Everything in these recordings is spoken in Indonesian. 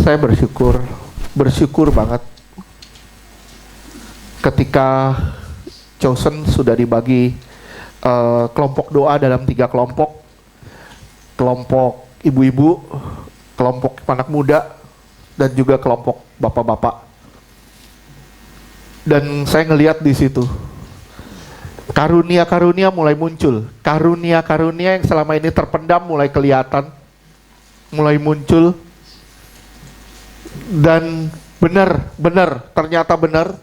Saya bersyukur banget ketika Chosen sudah dibagi kelompok doa dalam 3 kelompok. Kelompok ibu-ibu, kelompok anak muda, dan juga kelompok bapak-bapak. Dan saya ngelihat di situ karunia-karunia mulai muncul. Karunia-karunia yang selama ini terpendam mulai kelihatan, mulai muncul. Dan ternyata benar,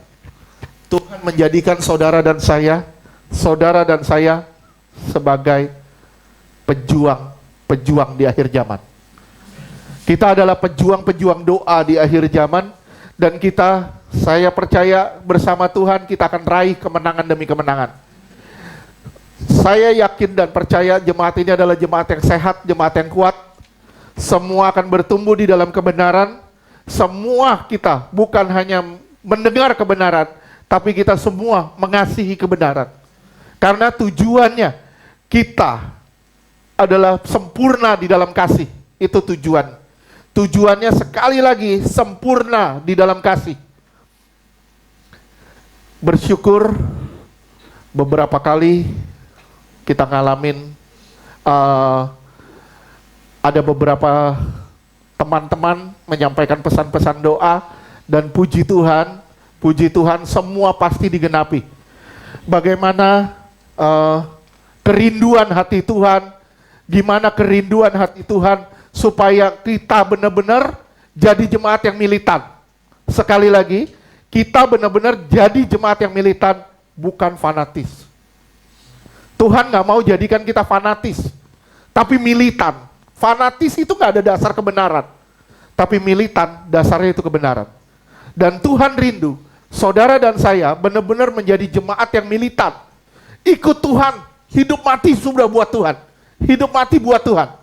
Tuhan menjadikan saudara dan saya sebagai pejuang di akhir zaman. Kita adalah pejuang doa di akhir zaman, dan saya percaya bersama Tuhan kita akan raih kemenangan demi kemenangan. Saya yakin dan percaya jemaat ini adalah jemaat yang sehat, jemaat yang kuat. Semua akan bertumbuh di dalam kebenaran. Semua kita bukan hanya mendengar kebenaran, tapi kita semua mengasihi kebenaran. Karena tujuannya kita adalah sempurna di dalam kasih. Itu tujuannya sekali lagi sempurna di dalam kasih. Bersyukur beberapa kali kita ngalamin ada beberapa teman-teman menyampaikan pesan-pesan doa, dan puji Tuhan semua pasti digenapi. Bagaimana kerinduan hati Tuhan, gimana kerinduan hati Tuhan supaya kita benar-benar jadi jemaat yang militan. Sekali lagi, kita benar-benar jadi jemaat yang militan, bukan fanatis. Tuhan gak mau jadikan kita fanatis, tapi militan. Fanatis itu gak ada dasar kebenaran, tapi militan dasarnya itu kebenaran. Dan Tuhan rindu saudara dan saya benar-benar menjadi jemaat yang militan. Ikut Tuhan, hidup mati sudah buat Tuhan, hidup mati buat Tuhan.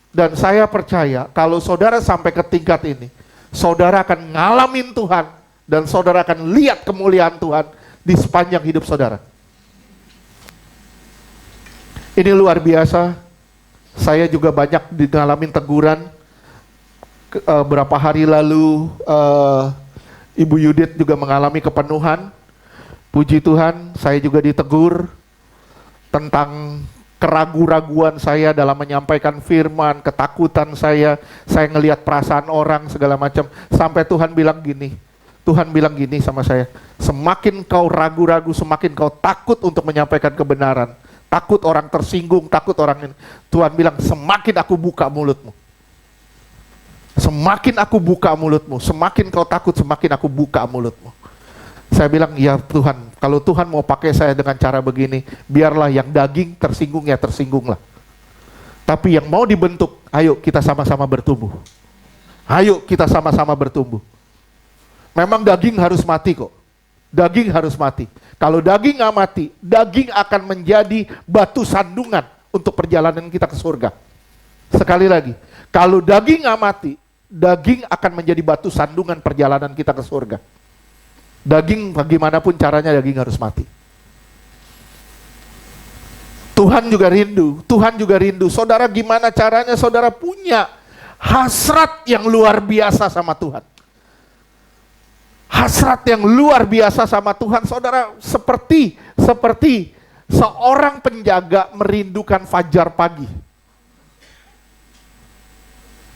Dan saya percaya kalau saudara sampai ke tingkat ini, saudara akan ngalamin Tuhan, dan saudara akan lihat kemuliaan Tuhan di sepanjang hidup saudara. Ini luar biasa. Saya juga banyak ngalamin teguran. Berapa hari lalu Ibu Yudit juga mengalami kepenuhan. Puji Tuhan, saya juga ditegur tentang keraguan-raguan saya dalam menyampaikan firman, ketakutan saya ngelihat perasaan orang segala macam. Sampai Tuhan bilang gini sama saya, semakin kau ragu-ragu, semakin kau takut untuk menyampaikan kebenaran, takut orang tersinggung, takut orang ini. Tuhan bilang, semakin aku buka mulutmu. Semakin aku buka mulutmu, semakin kau takut, semakin aku buka mulutmu. Saya bilang, ya Tuhan, kalau Tuhan mau pakai saya dengan cara begini, biarlah yang daging tersinggung ya tersinggunglah. Tapi yang mau dibentuk, ayo kita sama-sama bertumbuh. Ayo kita sama-sama bertumbuh. Memang daging harus mati kok. Daging harus mati. Kalau daging nggak mati, daging akan menjadi batu sandungan untuk perjalanan kita ke surga. Sekali lagi, kalau daging nggak mati, daging akan menjadi batu sandungan perjalanan kita ke surga. Daging bagaimanapun caranya, daging harus mati. Tuhan juga rindu. Saudara, gimana caranya saudara punya hasrat yang luar biasa sama Tuhan? Hasrat yang luar biasa sama Tuhan, saudara, seperti seorang penjaga merindukan fajar pagi.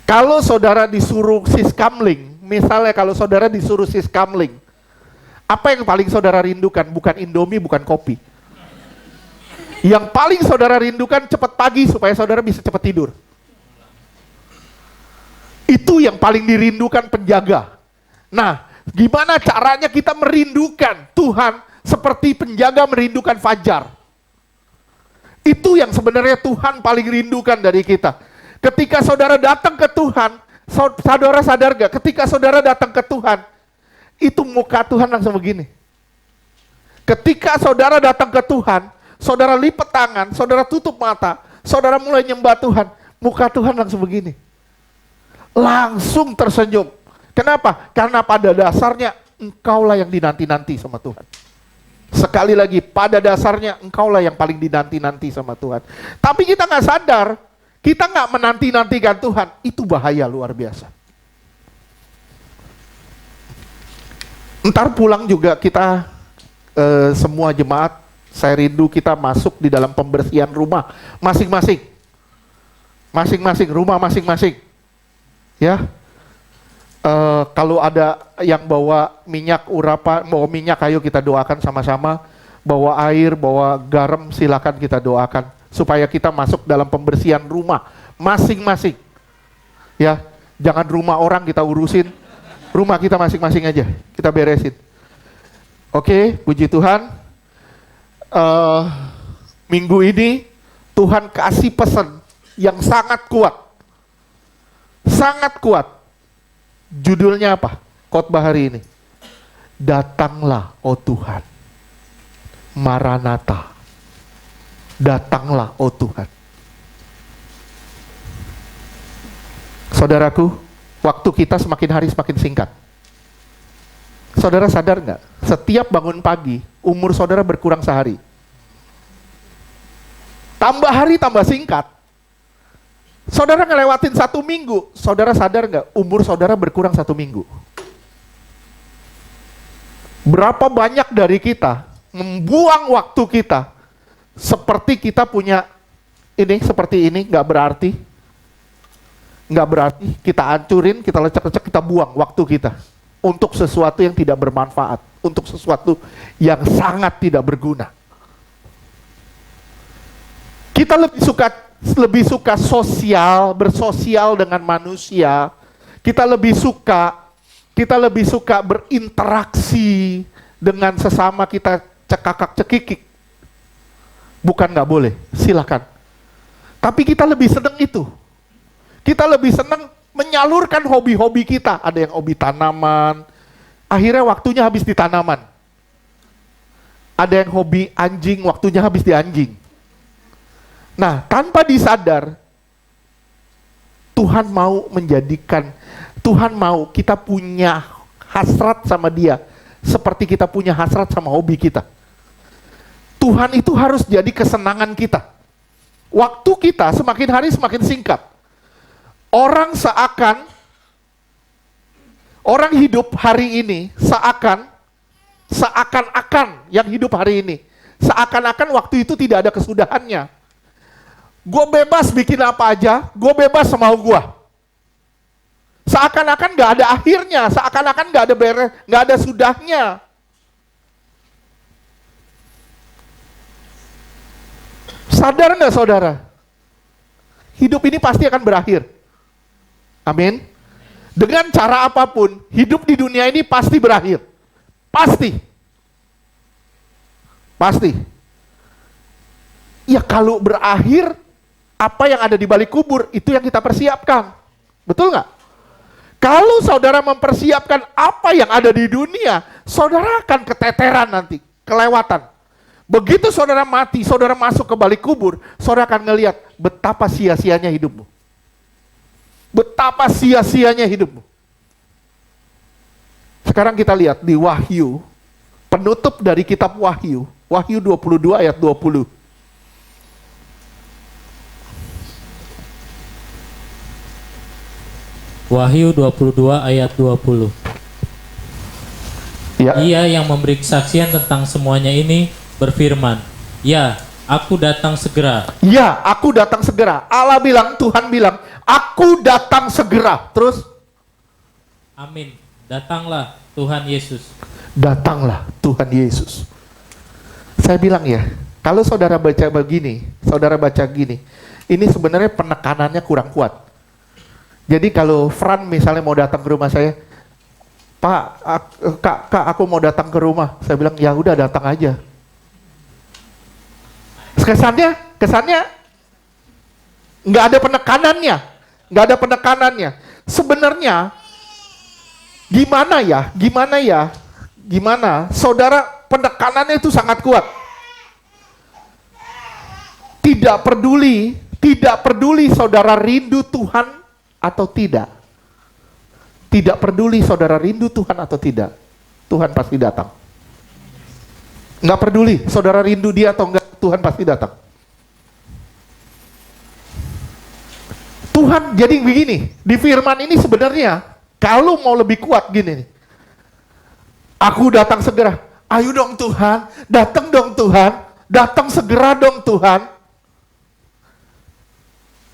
Kalau saudara disuruh siskamling, misalnya kalau saudara disuruh siskamling, apa yang paling saudara rindukan? Bukan Indomie, bukan kopi. Yang paling saudara rindukan cepat pagi supaya saudara bisa cepat tidur. Itu yang paling dirindukan penjaga. Nah, gimana caranya kita merindukan Tuhan seperti penjaga merindukan fajar? Itu yang sebenarnya Tuhan paling rindukan dari kita. Ketika saudara datang ke Tuhan, saudara sadar gak? Ketika saudara datang ke Tuhan, itu muka Tuhan langsung begini. Ketika saudara datang ke Tuhan, saudara lipat tangan, saudara tutup mata, saudara mulai nyembah Tuhan, muka Tuhan langsung begini. Langsung tersenyum. Kenapa? Karena pada dasarnya engkaulah yang dinanti-nanti sama Tuhan. Sekali lagi, pada dasarnya engkaulah yang paling dinanti-nanti sama Tuhan. Tapi kita nggak sadar, kita nggak menanti-nantikan Tuhan, itu bahaya luar biasa. Ntar pulang juga kita semua jemaat, saya rindu kita masuk di dalam pembersihan rumah masing-masing. Masing-masing, rumah masing-masing. Ya. Kalau ada yang bawa minyak urapan, bawa minyak, ayo kita doakan sama-sama. Bawa air, bawa garam, silakan kita doakan. Supaya kita masuk dalam pembersihan rumah masing-masing. Ya, jangan rumah orang kita urusin. Rumah kita masing-masing aja, kita beresin. Oke, puji Tuhan. Minggu ini Tuhan kasih pesan yang sangat kuat. Sangat kuat. Judulnya apa? Khotbah hari ini. Datanglah, oh Tuhan. Maranatha. Datanglah, oh Tuhan. Saudaraku, waktu kita semakin hari semakin singkat. Saudara sadar nggak? Setiap bangun pagi, umur saudara berkurang sehari. Tambah hari, tambah singkat. Saudara ngelewatin 1 minggu, saudara sadar nggak? Umur saudara berkurang 1 minggu. Berapa banyak dari kita membuang waktu kita seperti kita punya ini, seperti ini, nggak berarti. Nggak berarti, kita hancurin, kita lecek-lecek, kita buang waktu kita untuk sesuatu yang tidak bermanfaat, untuk sesuatu yang sangat tidak berguna. Kita lebih suka sosial, bersosial dengan manusia. Kita lebih suka berinteraksi dengan sesama kita, cekakak-cekikik. Bukan nggak boleh, silakan. Tapi kita lebih senang itu. Kita lebih senang menyalurkan hobi-hobi kita. Ada yang hobi tanaman, akhirnya waktunya habis di tanaman. Ada yang hobi anjing, waktunya habis di anjing. Nah, tanpa disadar, Tuhan mau kita punya hasrat sama Dia, seperti kita punya hasrat sama hobi kita. Tuhan itu harus jadi kesenangan kita. Waktu kita semakin hari semakin singkat. Orang hidup hari ini seakan-akan yang hidup hari ini, seakan-akan waktu itu tidak ada kesudahannya. Gue bebas bikin apa aja, gue bebas semau gue. Seakan-akan gak ada akhirnya, seakan-akan gak ada beres, gak ada sudahnya. Sadar gak saudara? Hidup ini pasti akan berakhir. Amin. Dengan cara apapun, hidup di dunia ini pasti berakhir. Pasti. Pasti. Ya kalau berakhir, apa yang ada di balik kubur, itu yang kita persiapkan. Betul nggak? Kalau saudara mempersiapkan apa yang ada di dunia, saudara akan keteteran nanti, kelewatan. Begitu saudara mati, saudara masuk ke balik kubur, saudara akan ngelihat betapa sia-sianya hidupmu. Betapa sia-sianya hidupmu. Sekarang kita lihat di Wahyu, penutup dari kitab Wahyu, Wahyu 22 ayat 20. Wahyu 22 ayat 20. Ya. Ia yang memberi kesaksian tentang semuanya ini berfirman, "Ya, aku datang segera." Ya, aku datang segera. Allah bilang, Tuhan bilang, aku datang segera. Terus? Amin. Datanglah Tuhan Yesus. Datanglah Tuhan Yesus. Saya bilang ya, kalau saudara baca begini, saudara baca gini, ini sebenarnya penekanannya kurang kuat. Jadi kalau Fran misalnya mau datang ke rumah saya, Pak, Kak, aku mau datang ke rumah. Saya bilang, ya udah datang aja. Kesannya nggak ada penekanannya. Sebenarnya gimana? Saudara, penekanannya itu sangat kuat. Tidak peduli saudara rindu Tuhan atau tidak. Tidak peduli saudara rindu Tuhan atau tidak, Tuhan pasti datang. Nggak peduli saudara rindu Dia atau enggak, Tuhan pasti datang. Tuhan, jadi begini, di firman ini sebenarnya kalau mau lebih kuat gini nih. Aku datang segera. Ayo dong Tuhan, datang dong Tuhan, datang segera dong Tuhan.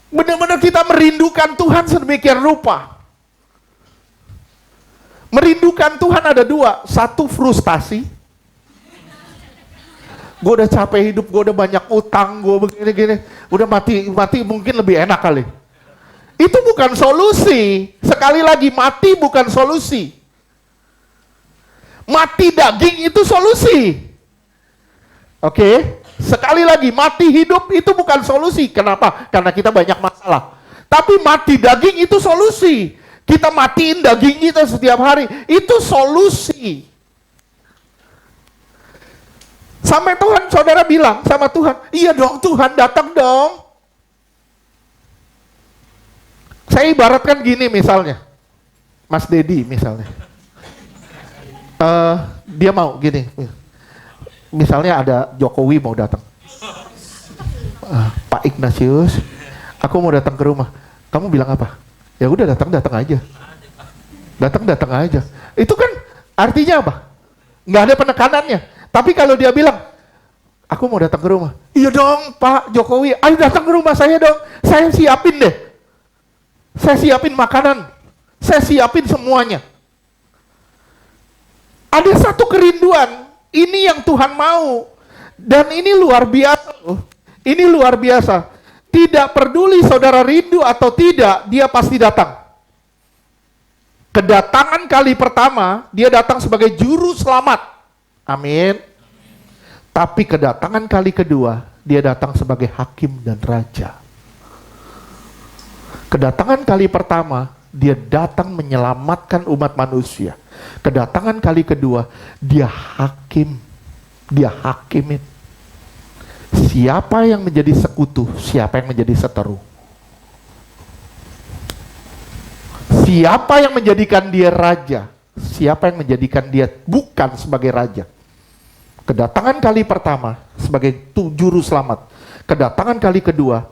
Benar-benar kita merindukan Tuhan sedemikian rupa. Merindukan Tuhan ada dua. Satu, frustasi. Gue udah capek hidup, gue udah banyak utang, gue begini-gini. Udah mati mungkin lebih enak kali. Itu bukan solusi. Sekali lagi, mati bukan solusi. Mati daging itu solusi. Oke? Sekali lagi, mati hidup itu bukan solusi. Kenapa? Karena kita banyak masalah. Tapi mati daging itu solusi. Kita matiin daging kita setiap hari. Itu solusi. Sampai Tuhan, saudara bilang sama Tuhan, iya dong Tuhan, datang dong. Saya ibaratkan gini misalnya. Mas Dedi misalnya. Dia mau gini. Misalnya ada Jokowi mau datang. Pak Ignatius, aku mau datang ke rumah. Kamu bilang apa? Ya udah datang aja. Datang aja. Itu kan artinya apa? Nggak ada penekanannya. Tapi kalau dia bilang, aku mau datang ke rumah. Iya dong Pak Jokowi, ayo datang ke rumah saya dong. Saya siapin deh. Saya siapin makanan. Saya siapin semuanya. Ada satu kerinduan. Ini yang Tuhan mau. Dan ini luar biasa loh. Ini luar biasa. Tidak peduli saudara rindu atau tidak, dia pasti datang. Kedatangan kali pertama, dia datang sebagai juru selamat. Amin. Tapi kedatangan kali kedua, dia datang sebagai hakim dan raja. Kedatangan kali pertama, dia datang menyelamatkan umat manusia. Kedatangan kali kedua, dia hakim. Dia hakimin. Siapa yang menjadi sekutu, siapa yang menjadi seteru. Siapa yang menjadikan dia raja, siapa yang menjadikan dia bukan sebagai raja. Kedatangan kali pertama sebagai juru selamat. Kedatangan kali kedua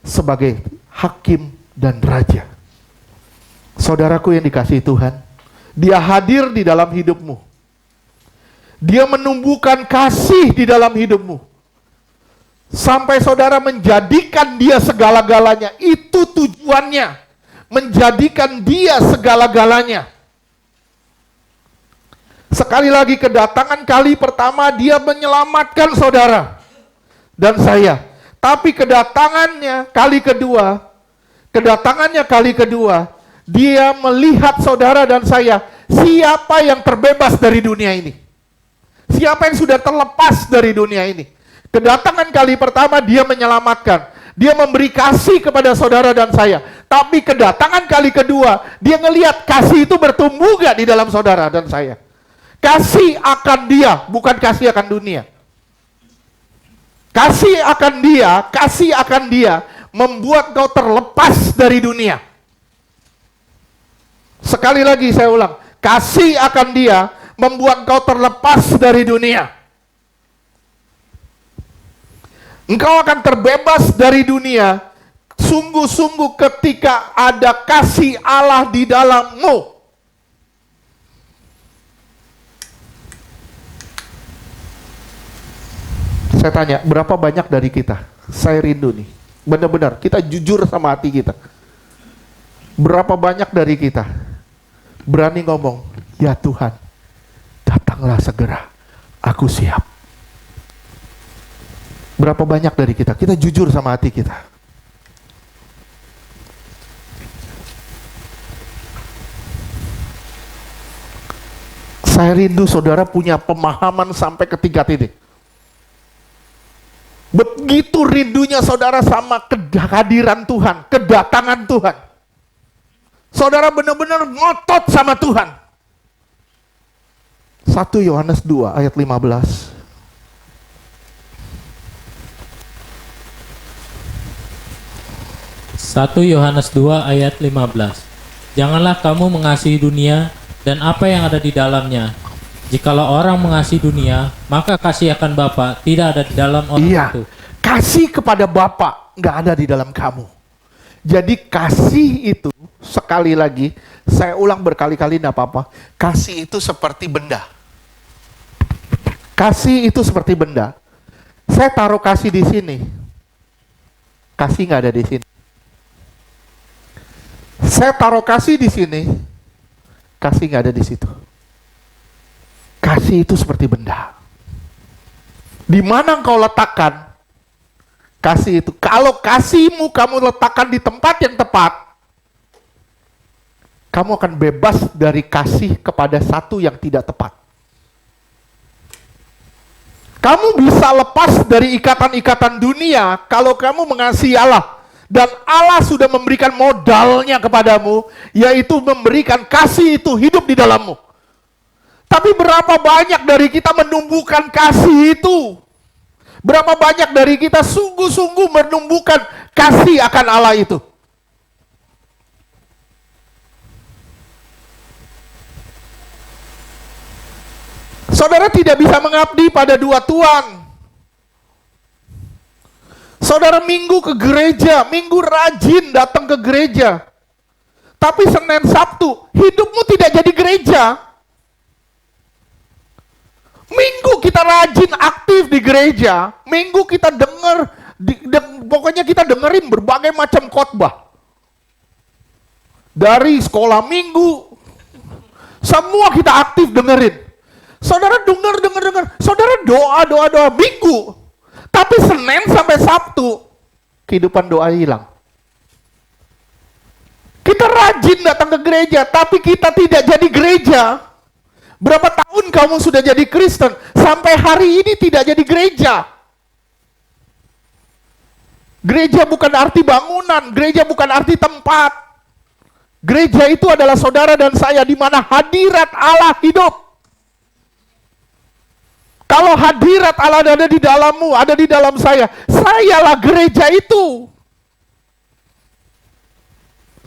sebagai hakim dan raja. Saudaraku yang dikasihi Tuhan, dia hadir di dalam hidupmu. Dia menumbuhkan kasih di dalam hidupmu. Sampai saudara menjadikan dia segala-galanya. Itu tujuannya. Menjadikan dia segala-galanya. Sekali lagi, kedatangan kali pertama dia menyelamatkan saudara dan saya. Tapi kedatangannya kali kedua, dia melihat saudara dan saya, siapa yang terbebas dari dunia ini? Siapa yang sudah terlepas dari dunia ini? Kedatangan kali pertama dia menyelamatkan. Dia memberi kasih kepada saudara dan saya. Tapi kedatangan kali kedua, dia ngelihat kasih itu bertumbuh gak di dalam saudara dan saya. Kasih akan dia, bukan kasih akan dunia. Kasih akan dia membuat kau terlepas dari dunia. Sekali lagi saya ulang, kasih akan dia membuat kau terlepas dari dunia. Engkau akan terbebas dari dunia sungguh-sungguh ketika ada kasih Allah di dalammu. Saya tanya, berapa banyak dari kita? Saya rindu nih, benar-benar kita jujur sama hati kita. Berapa banyak dari kita berani ngomong, ya Tuhan, datanglah segera, aku siap. Berapa banyak dari kita jujur sama hati kita. Saya rindu saudara punya pemahaman sampai ke tingkat ini. Begitu rindunya saudara sama kehadiran Tuhan, kedatangan Tuhan. Saudara benar-benar ngotot sama Tuhan. 1 Yohanes 2 ayat 15. 1 Yohanes 2 ayat 15. Janganlah kamu mengasihi dunia dan apa yang ada di dalamnya. Jikalau orang mengasihi dunia, maka kasih akan Bapa tidak ada di dalam orang itu. Kasih kepada Bapa nggak ada di dalam kamu. Jadi kasih itu, sekali lagi, saya ulang berkali-kali nggak apa-apa. Kasih itu seperti benda. Kasih itu seperti benda. Saya taruh kasih di sini. Kasih nggak ada di sini. Saya taruh kasih di sini. Kasih nggak ada di situ. Kasih itu seperti benda. Di mana engkau letakkan kasih itu? Kalau kasihmu kamu letakkan di tempat yang tepat, kamu akan bebas dari kasih kepada satu yang tidak tepat. Kamu bisa lepas dari ikatan-ikatan dunia kalau kamu mengasihi Allah. Dan Allah sudah memberikan modalnya kepadamu, yaitu memberikan kasih itu hidup di dalammu. Tapi berapa banyak dari kita menumbuhkan kasih itu? Berapa banyak dari kita sungguh-sungguh menumbuhkan kasih akan Allah itu? Saudara tidak bisa mengabdi pada dua tuan. Saudara minggu ke gereja, minggu rajin datang ke gereja. Tapi Senin Sabtu, hidupmu tidak jadi gereja. Minggu kita rajin aktif di gereja, minggu kita pokoknya kita dengerin berbagai macam khotbah. Dari sekolah minggu, semua kita aktif dengerin. Saudara dengar, saudara doa minggu. Tapi Senin sampai Sabtu, kehidupan doa hilang. Kita rajin datang ke gereja, tapi kita tidak jadi gereja. Berapa tahun kamu sudah jadi Kristen, sampai hari ini tidak jadi gereja. Gereja bukan arti bangunan, gereja bukan arti tempat. Gereja itu adalah saudara dan saya, di mana hadirat Allah hidup. Kalau hadirat Allah ada di dalammu, ada di dalam saya, sayalah gereja itu.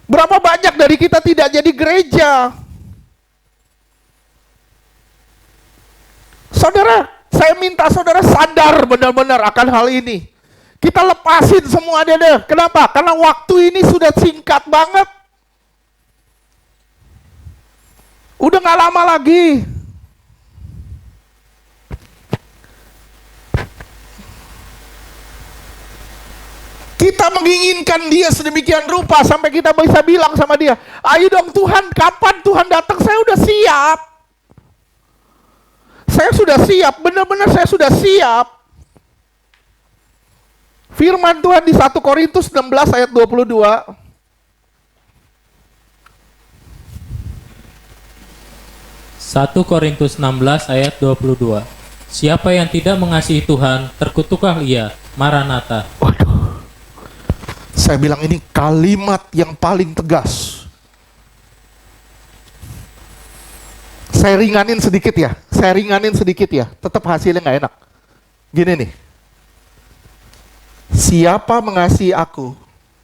Berapa banyak dari kita tidak jadi gereja? Saudara, saya minta saudara sadar benar-benar akan hal ini. Kita lepasin semua deh. Kenapa? Karena waktu ini sudah singkat banget. Udah gak lama lagi. Kita menginginkan dia sedemikian rupa sampai kita bisa bilang sama dia, ayo dong Tuhan, kapan Tuhan datang? Saya udah siap. Saya sudah siap, benar-benar saya sudah siap. Firman Tuhan di 1 Korintus 16 ayat 22. 1 Korintus 16 ayat 22. Siapa yang tidak mengasihi Tuhan, terkutuklah ia. Maranatha. Waduh. Saya bilang ini kalimat yang paling tegas. Saya ringanin sedikit ya. Tetap hasilnya nggak enak. Gini nih. Siapa mengasihi aku,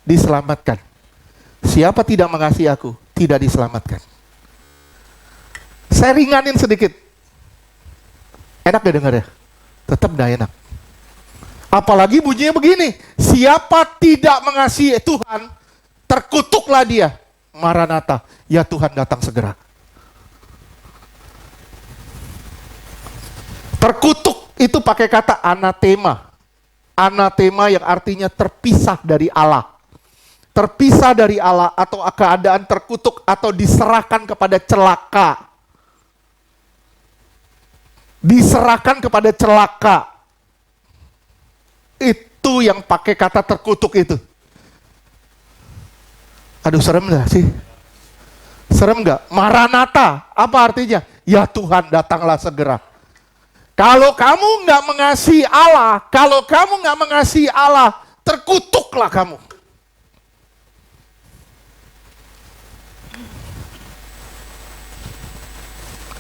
diselamatkan. Siapa tidak mengasihi aku, tidak diselamatkan. Saya ringanin sedikit. Enak gak dengar ya? Tetap gak enak. Apalagi bunyinya begini, siapa tidak mengasihi Tuhan, terkutuklah dia. Maranatha, ya Tuhan datang segera. Terkutuk itu pakai kata anatema. Anatema yang artinya terpisah dari Allah. Terpisah dari Allah atau keadaan terkutuk atau diserahkan kepada celaka. Diserahkan kepada celaka. Itu yang pakai kata terkutuk itu. Aduh, serem gak sih? Serem gak? Maranatha, apa artinya? Ya Tuhan, datanglah segera. Kalau kamu gak mengasihi Allah, terkutuklah kamu.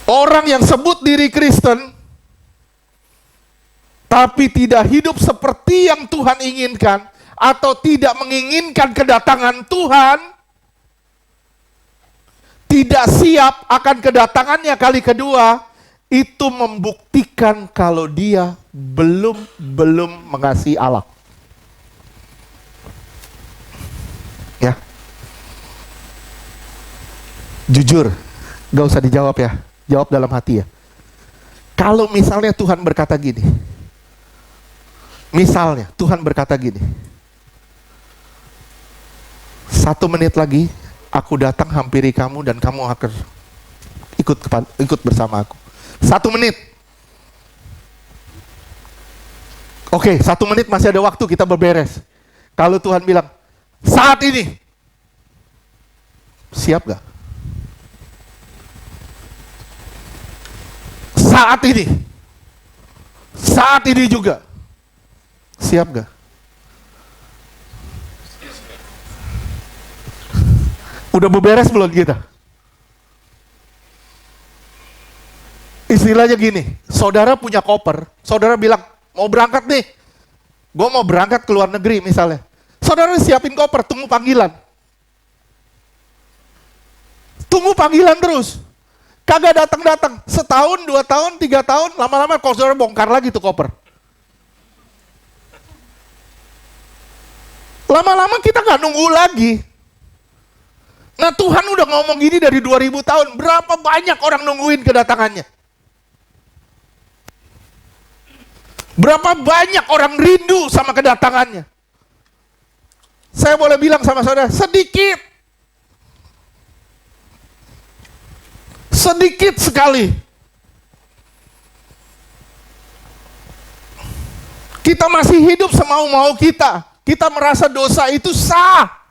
Orang yang sebut diri Kristen, tapi tidak hidup seperti yang Tuhan inginkan, atau tidak menginginkan kedatangan Tuhan, tidak siap akan kedatangannya kali kedua, itu membuktikan kalau dia belum mengasihi Allah. Ya. Jujur, gak usah dijawab ya. Jawab dalam hati ya. Kalau misalnya Tuhan berkata gini, misalnya Tuhan berkata gini, 1 menit lagi aku datang hampiri kamu dan kamu akan ikut bersama aku. 1 menit. Oke, 1 menit masih ada waktu kita berberes. Kalau Tuhan bilang, saat ini, siap gak? Saat ini juga, siap gak? Udah beberes belum kita? Istilahnya gini, saudara punya koper, saudara bilang, mau berangkat nih, gue mau berangkat ke luar negeri misalnya. Saudara siapin koper, tunggu panggilan. Tunggu panggilan terus. Kagak datang-datang. Setahun, 2 tahun, 3 tahun, lama-lama kalau saudara bongkar lagi tuh koper. Lama-lama kita nggak nunggu lagi. Nah Tuhan udah ngomong gini dari 2000 tahun. Berapa banyak orang nungguin kedatangannya? Berapa banyak orang rindu sama kedatangannya? Saya boleh bilang sama saudara, sedikit. Sedikit sekali. Kita masih hidup semau-mau kita. Kita merasa dosa itu sah.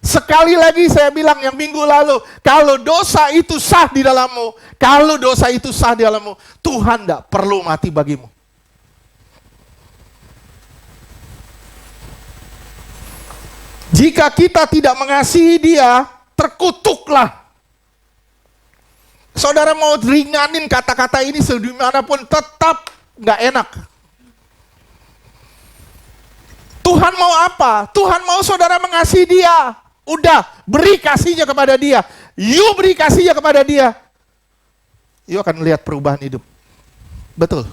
Sekali lagi saya bilang yang minggu lalu, kalau dosa itu sah di dalammu, kalau dosa itu sah di dalammu, Tuhan tidak perlu mati bagimu. Jika kita tidak mengasihi Dia, terkutuklah. Saudara mau ringanin kata-kata ini sedimanapun tetap nggak enak. Tuhan mau apa? Tuhan mau saudara mengasihi Dia. Udah, beri kasihnya kepada Dia. You beri kasihnya kepada Dia. You akan melihat perubahan hidup. Betul.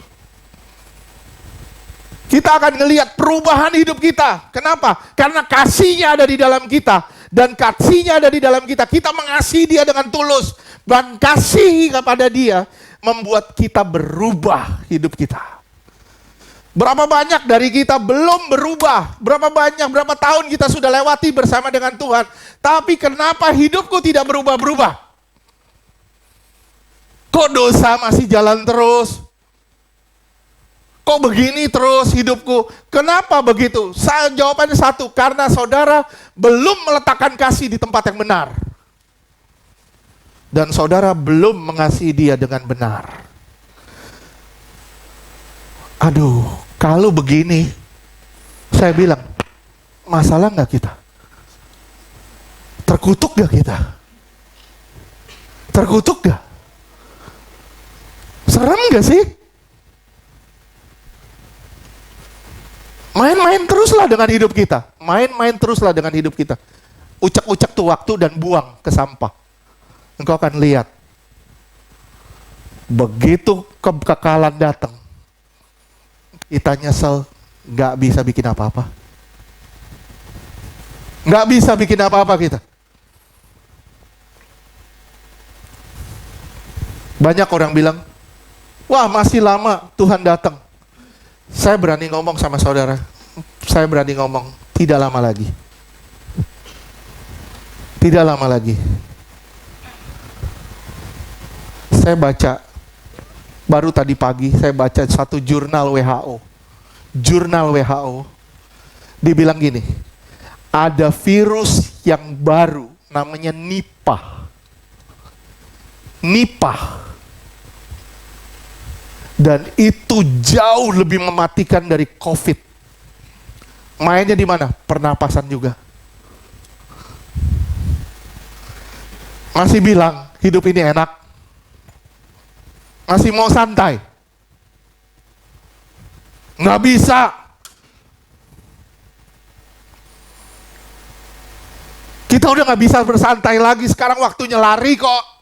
Kita akan melihat perubahan hidup kita. Kenapa? Karena kasihnya ada di dalam kita. Dan kasihnya ada di dalam kita. Kita mengasihi Dia dengan tulus. Dan kasih kepada Dia membuat kita berubah hidup kita. Berapa banyak dari kita belum berubah? Berapa tahun kita sudah lewati bersama dengan Tuhan. Tapi kenapa hidupku tidak berubah-berubah? Kok dosa masih jalan terus? Kok begini terus hidupku? Kenapa begitu? Jawabannya satu, karena saudara belum meletakkan kasih di tempat yang benar. Dan saudara belum mengasihi Dia dengan benar. Aduh, kalau begini, saya bilang, masalah nggak kita? Terkutuk nggak kita? Terkutuk nggak? Serem nggak sih? Main-main teruslah dengan hidup kita. Main-main teruslah dengan hidup kita. Ucak-ucak tuh waktu dan buang ke sampah. Engkau akan lihat. Begitu kekekalan datang, kita nyesel, nggak bisa bikin apa-apa. Nggak bisa bikin apa-apa kita. Banyak orang bilang, wah masih lama Tuhan datang. Saya berani ngomong sama saudara. Saya berani ngomong, tidak lama lagi. Tidak lama lagi. Saya baca, baru tadi pagi saya baca satu jurnal WHO. Jurnal WHO. Dibilang gini, ada virus yang baru namanya Nipah. Nipah. Dan itu jauh lebih mematikan dari COVID. Mainnya di mana? Pernapasan juga. Masih bilang hidup ini enak. Masih mau santai. Nggak bisa. Kita udah nggak bisa bersantai lagi. Sekarang waktunya lari kok.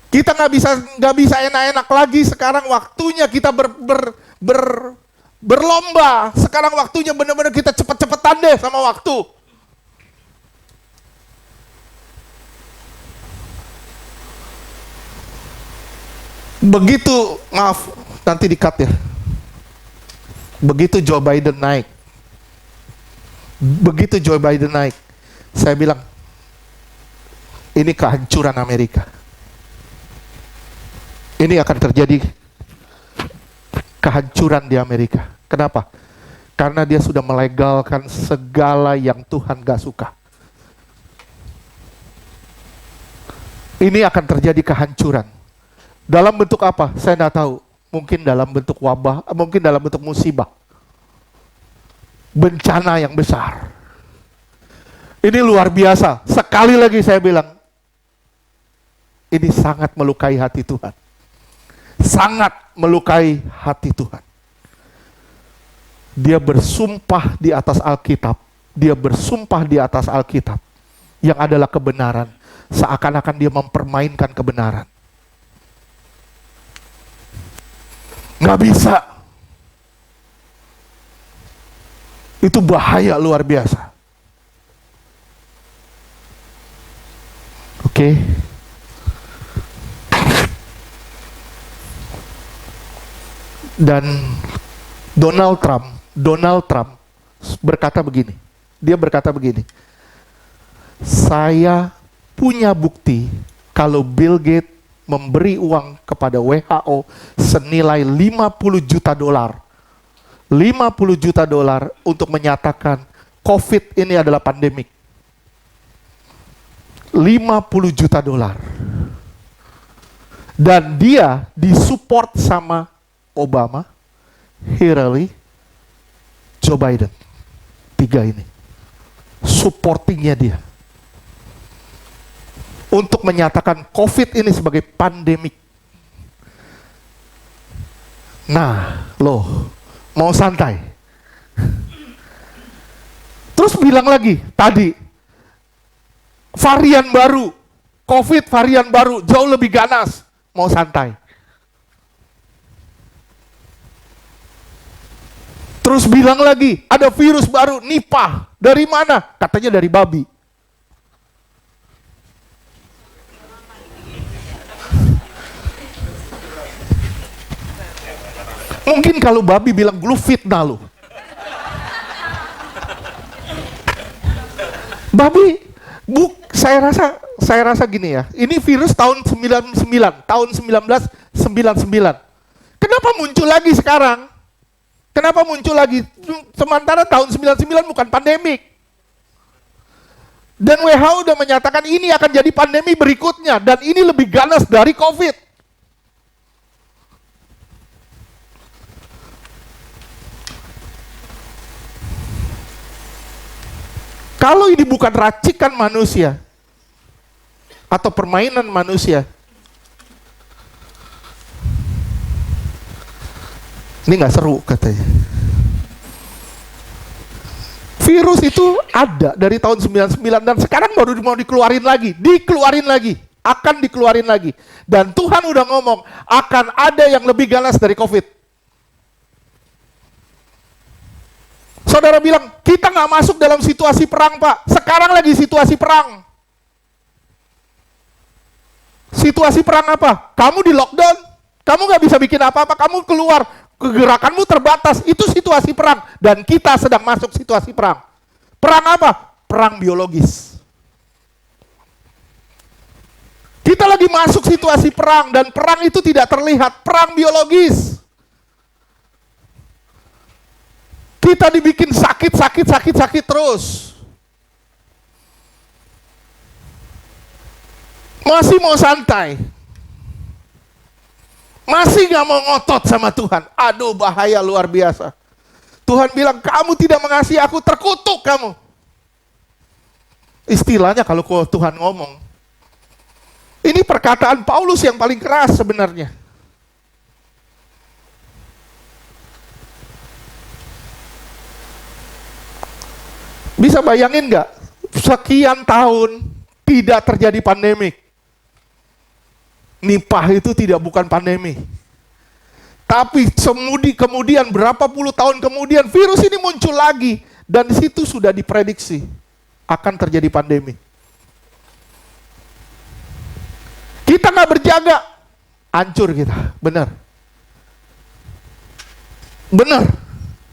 Kita nggak bisa enak-enak lagi. Sekarang waktunya kita berlomba. Sekarang waktunya benar-benar kita cepet-cepetan deh sama waktu. Begitu, maaf, nanti di-cut ya. Begitu Joe Biden naik, saya bilang, ini kehancuran Amerika. Ini akan terjadi kehancuran di Amerika. Kenapa? Karena dia sudah melegalkan segala yang Tuhan gak suka. Ini akan terjadi kehancuran. Dalam bentuk apa? Saya tidak tahu. Mungkin dalam bentuk wabah, mungkin dalam bentuk musibah. Bencana yang besar. Ini luar biasa. Sekali lagi saya bilang, ini sangat melukai hati Tuhan. Sangat melukai hati Tuhan. Dia bersumpah di atas Alkitab. Dia bersumpah di atas Alkitab. Yang adalah kebenaran. Seakan-akan dia mempermainkan kebenaran. Nggak bisa. Itu bahaya luar biasa. Oke. Dan Donald Trump berkata begini. Dia berkata begini. Saya punya bukti kalau Bill Gates memberi uang kepada WHO senilai 50 juta dolar. 50 juta dolar untuk menyatakan COVID ini adalah pandemik. 50 juta dolar. Dan dia disupport sama Obama, Hillary, Joe Biden. 3 ini. Supportingnya dia. Untuk menyatakan COVID ini sebagai pandemik. Nah, loh, mau santai. Terus bilang lagi, tadi, varian baru, COVID varian baru, jauh lebih ganas, mau santai. Terus bilang lagi, ada virus baru, Nipah, dari mana? Katanya dari babi. Mungkin kalau babi bilang lu fitnah lu. Babi, saya rasa gini ya. Ini virus tahun 1999. Kenapa muncul lagi sekarang? Kenapa muncul lagi? Sementara tahun 99 bukan pandemik. Dan WHO udah menyatakan ini akan jadi pandemi berikutnya dan ini lebih ganas dari COVID. Kalau ini bukan racikan manusia atau permainan manusia, ini nggak seru katanya. Virus itu ada dari tahun 99 dan sekarang baru mau dikeluarin lagi, akan dikeluarin lagi. Dan Tuhan udah ngomong, akan ada yang lebih ganas dari COVID. Saudara bilang, kita nggak masuk dalam situasi perang, Pak. Sekarang lagi situasi perang. Situasi perang apa? Kamu di lockdown, kamu nggak bisa bikin apa-apa, kamu keluar, kegerakanmu terbatas, itu situasi perang. Dan kita sedang masuk situasi perang. Perang apa? Perang biologis. Kita lagi masuk situasi perang, dan perang itu tidak terlihat, perang biologis. Kita dibikin sakit terus. Masih mau santai. Masih gak mau ngotot sama Tuhan. Aduh, bahaya luar biasa. Tuhan bilang, kamu tidak mengasihi aku, terkutuk kamu. Istilahnya kalau Tuhan ngomong. Ini perkataan Paulus yang paling keras sebenarnya. Bisa bayangin nggak? Sekian tahun tidak terjadi pandemik. Nipah itu bukan pandemi. Tapi kemudian berapa puluh tahun kemudian virus ini muncul lagi. Dan di situ sudah diprediksi akan terjadi pandemi. Kita nggak berjaga. hancur kita, benar. Benar,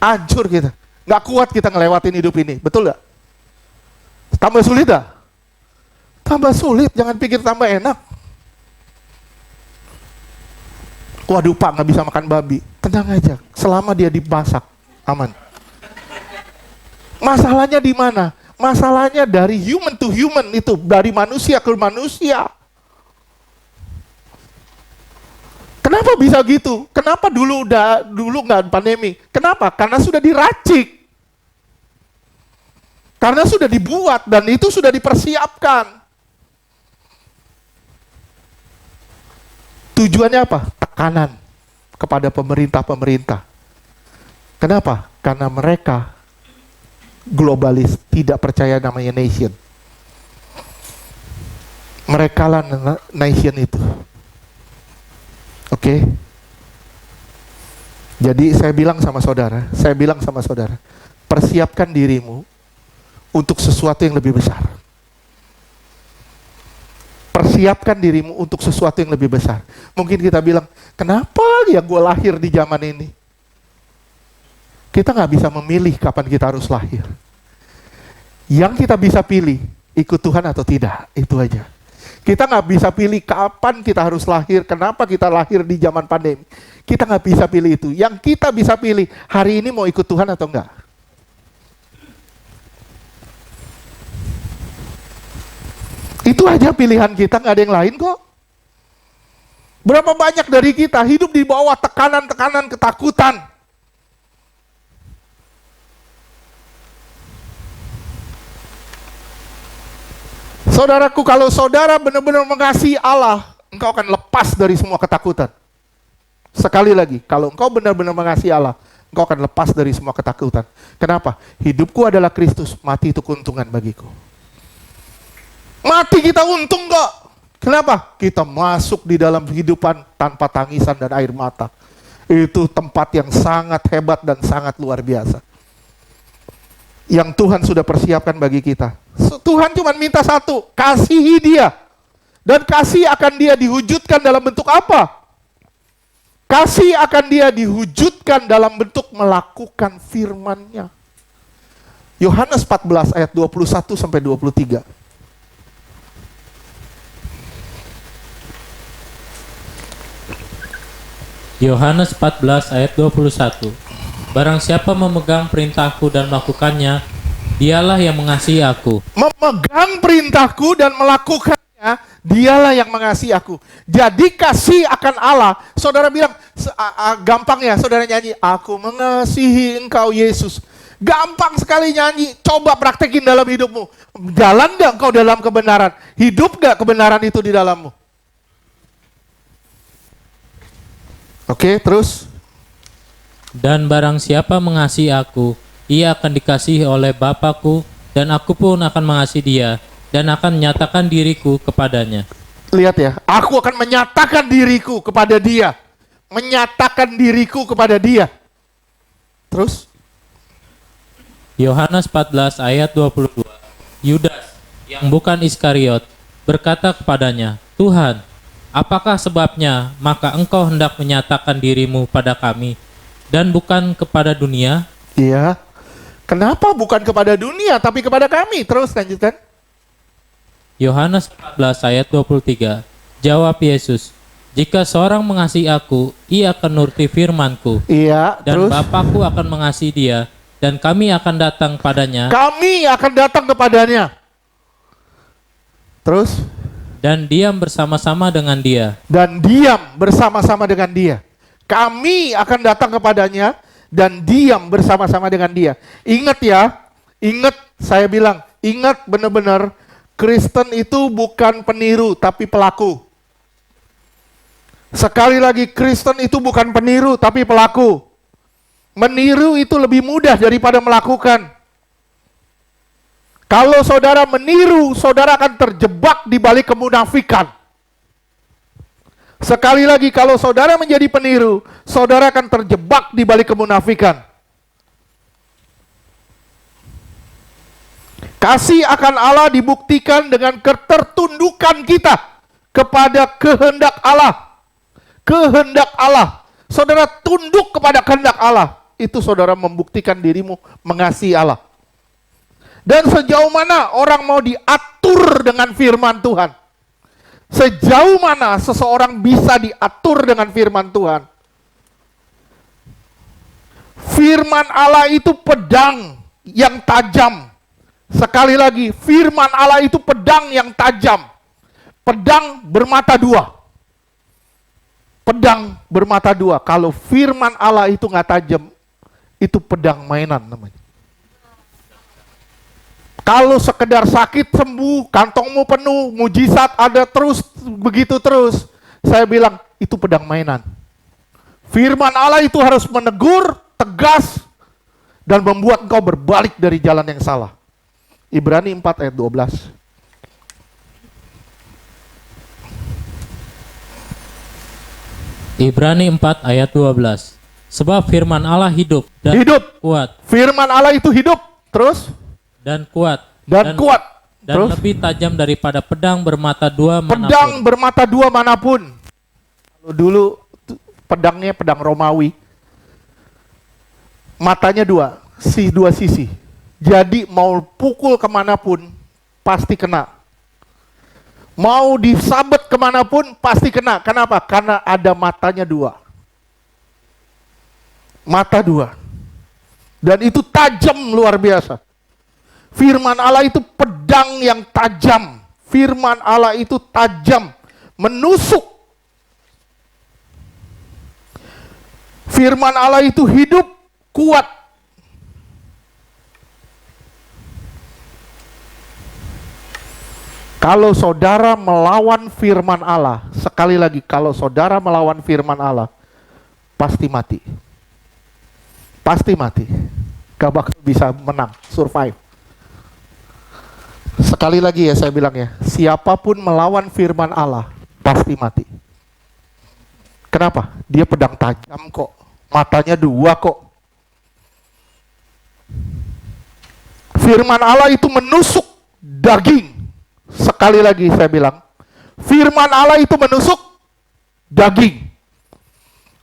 hancur kita. Nggak kuat kita ngelewatin hidup ini, betul nggak? Tambah sulit dah? Tambah sulit, jangan pikir tambah enak. Waduh Pak, nggak bisa makan babi. Tenang aja, selama dia dimasak, aman. Masalahnya di mana? Masalahnya dari human to human itu, dari manusia ke manusia. Kenapa bisa gitu? Kenapa dulu nggak pandemi? Kenapa? Karena sudah diracik. Karena sudah dibuat dan itu sudah dipersiapkan. Tujuannya apa? Tekanan kepada pemerintah-pemerintah. Kenapa? Karena mereka globalis, tidak percaya namanya nation. Mereka lah nation itu. Oke. Jadi saya bilang sama saudara, persiapkan dirimu untuk sesuatu yang lebih besar. Persiapkan dirimu untuk sesuatu yang lebih besar. Mungkin kita bilang, kenapa ya gue lahir di zaman ini? Kita nggak bisa memilih kapan kita harus lahir. Yang kita bisa pilih, ikut Tuhan atau tidak, itu aja. Kita nggak bisa pilih kapan kita harus lahir, kenapa kita lahir di zaman pandemi. Kita nggak bisa pilih itu. Yang kita bisa pilih, hari ini mau ikut Tuhan atau enggak. Itu aja pilihan kita, nggak ada yang lain kok. Berapa banyak dari kita hidup di bawah tekanan-tekanan, ketakutan. Saudaraku, kalau saudara benar-benar mengasihi Allah, engkau akan lepas dari semua ketakutan. Sekali lagi, kalau engkau benar-benar mengasihi Allah, engkau akan lepas dari semua ketakutan. Kenapa? Hidupku adalah Kristus, mati itu keuntungan bagiku. Mati kita untung kok. Kenapa? Kita masuk di dalam kehidupan tanpa tangisan dan air mata. Itu tempat yang sangat hebat dan sangat luar biasa. Yang Tuhan sudah persiapkan bagi kita. Tuhan cuma minta satu, kasihi dia. Dan kasih akan dia diwujudkan dalam bentuk apa? Kasih akan dia diwujudkan dalam bentuk melakukan firman-Nya. Yohanes 14 ayat 21 sampai 23. Yohanes 14 ayat 21. Barang siapa memegang perintahku dan melakukannya, dialah yang mengasihi aku. Memegang perintahku dan melakukannya, dialah yang mengasihi aku. Jadi kasih akan Allah. Saudara bilang, gampang ya saudara nyanyi, aku mengasihi engkau Yesus. Gampang sekali nyanyi, coba praktekin dalam hidupmu. Jalan gak engkau dalam kebenaran? Hidup gak kebenaran itu di dalammu? Oke, terus? Dan barang siapa mengasihi aku, ia akan dikasihi oleh Bapa-Ku, dan aku pun akan mengasihi dia, dan akan menyatakan diriku kepadanya. Lihat ya, aku akan menyatakan diriku kepada dia. Menyatakan diriku kepada dia. Terus? Yohanes 14 ayat 22. Yudas, yang bukan Iskariot, berkata kepadanya, Tuhan, apakah sebabnya maka engkau hendak menyatakan dirimu pada kami, dan bukan kepada dunia? Iya. Kenapa bukan kepada dunia, tapi kepada kami? Terus lanjutkan. Yohanes 14 ayat 23. Jawab Yesus, jika seorang mengasihi aku, ia akan nuruti firman-Ku. Iya, Dan terus? Bapa-Ku akan mengasihi dia, dan kami akan datang padanya. Kami akan datang kepadanya. Terus? Dan diam bersama-sama dengan dia. Dan diam bersama-sama dengan dia. Kami akan datang kepadanya dan diam bersama-sama dengan dia. Ingat ya, ingat saya bilang, ingat benar-benar Kristen itu bukan peniru tapi pelaku. Sekali lagi, Kristen itu bukan peniru tapi pelaku. Meniru itu lebih mudah daripada melakukan. Kalau saudara meniru, saudara akan terjebak di balik kemunafikan. Sekali lagi, kalau saudara menjadi peniru, saudara akan terjebak di balik kemunafikan. Kasih akan Allah dibuktikan dengan ketertundukan kita kepada kehendak Allah. kehendak Allah. Saudara tunduk kepada kehendak Allah, itu saudara membuktikan dirimu mengasihi Allah. Dan sejauh mana orang mau diatur dengan firman Tuhan? Sejauh mana seseorang bisa diatur dengan firman Tuhan? Firman Allah itu pedang yang tajam. Sekali lagi, firman Allah itu pedang yang tajam. Pedang bermata dua. Pedang bermata dua. Kalau firman Allah itu nggak tajam, itu pedang mainan namanya. Kalau sekedar sakit sembuh, kantongmu penuh, mujizat ada terus, begitu terus, saya bilang itu pedang mainan. Firman Allah itu harus menegur, tegas, dan membuat engkau berbalik dari jalan yang salah. Ibrani 4 ayat 12. Ibrani 4 ayat 12. Sebab firman Allah hidup dan kuat. Firman Allah itu hidup, terus? Dan kuat. Dan kuat. Dan Terus? lebih tajam daripada pedang bermata dua manapun. Pedang bermata dua manapun. Kalau dulu pedangnya pedang Romawi. Matanya dua sisi. Jadi mau pukul kemanapun, pasti kena. Mau disabet kemanapun, pasti kena. Kenapa? Karena ada matanya dua. Mata dua. Dan itu tajam luar biasa. Firman Allah itu pedang yang tajam. Firman Allah itu tajam, menusuk. Firman Allah itu hidup, kuat. Kalau saudara melawan firman Allah, sekali lagi, kalau saudara melawan firman Allah, pasti mati. Pasti mati. Gak bakal bisa menang, survive. Sekali lagi ya saya bilang ya, siapapun melawan firman Allah, pasti mati. Kenapa? Dia pedang tajam kok, matanya dua kok. Firman Allah itu menusuk daging. Sekali lagi saya bilang, firman Allah itu menusuk daging.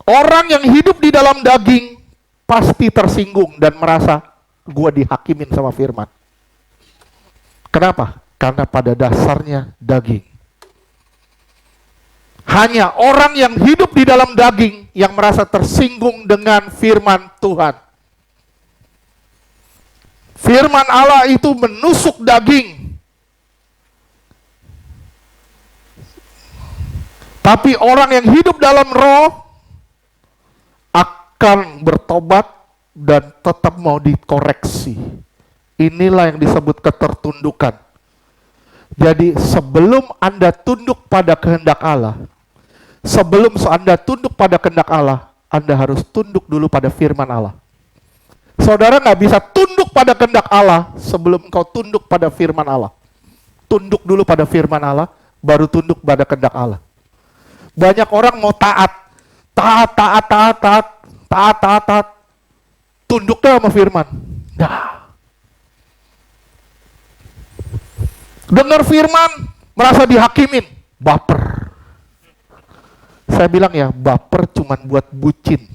Orang yang hidup di dalam daging pasti tersinggung dan merasa gua dihakimin sama firman. Kenapa? Karena pada dasarnya daging. Hanya orang yang hidup di dalam daging yang merasa tersinggung dengan firman Tuhan. Firman Allah itu menusuk daging. Tapi orang yang hidup dalam roh akan bertobat dan tetap mau dikoreksi. Inilah yang disebut ketertundukan. Jadi sebelum Anda tunduk pada kehendak Allah, sebelum Anda tunduk pada kehendak Allah, Anda harus tunduk dulu pada firman Allah. Saudara nggak bisa tunduk pada kehendak Allah sebelum kau tunduk pada firman Allah. Tunduk dulu pada firman Allah, baru tunduk pada kehendak Allah. Banyak orang mau taat. Tunduk dah sama firman. Nah. Dengar firman, merasa dihakimin, baper. Saya bilang ya, baper cuman buat bucin.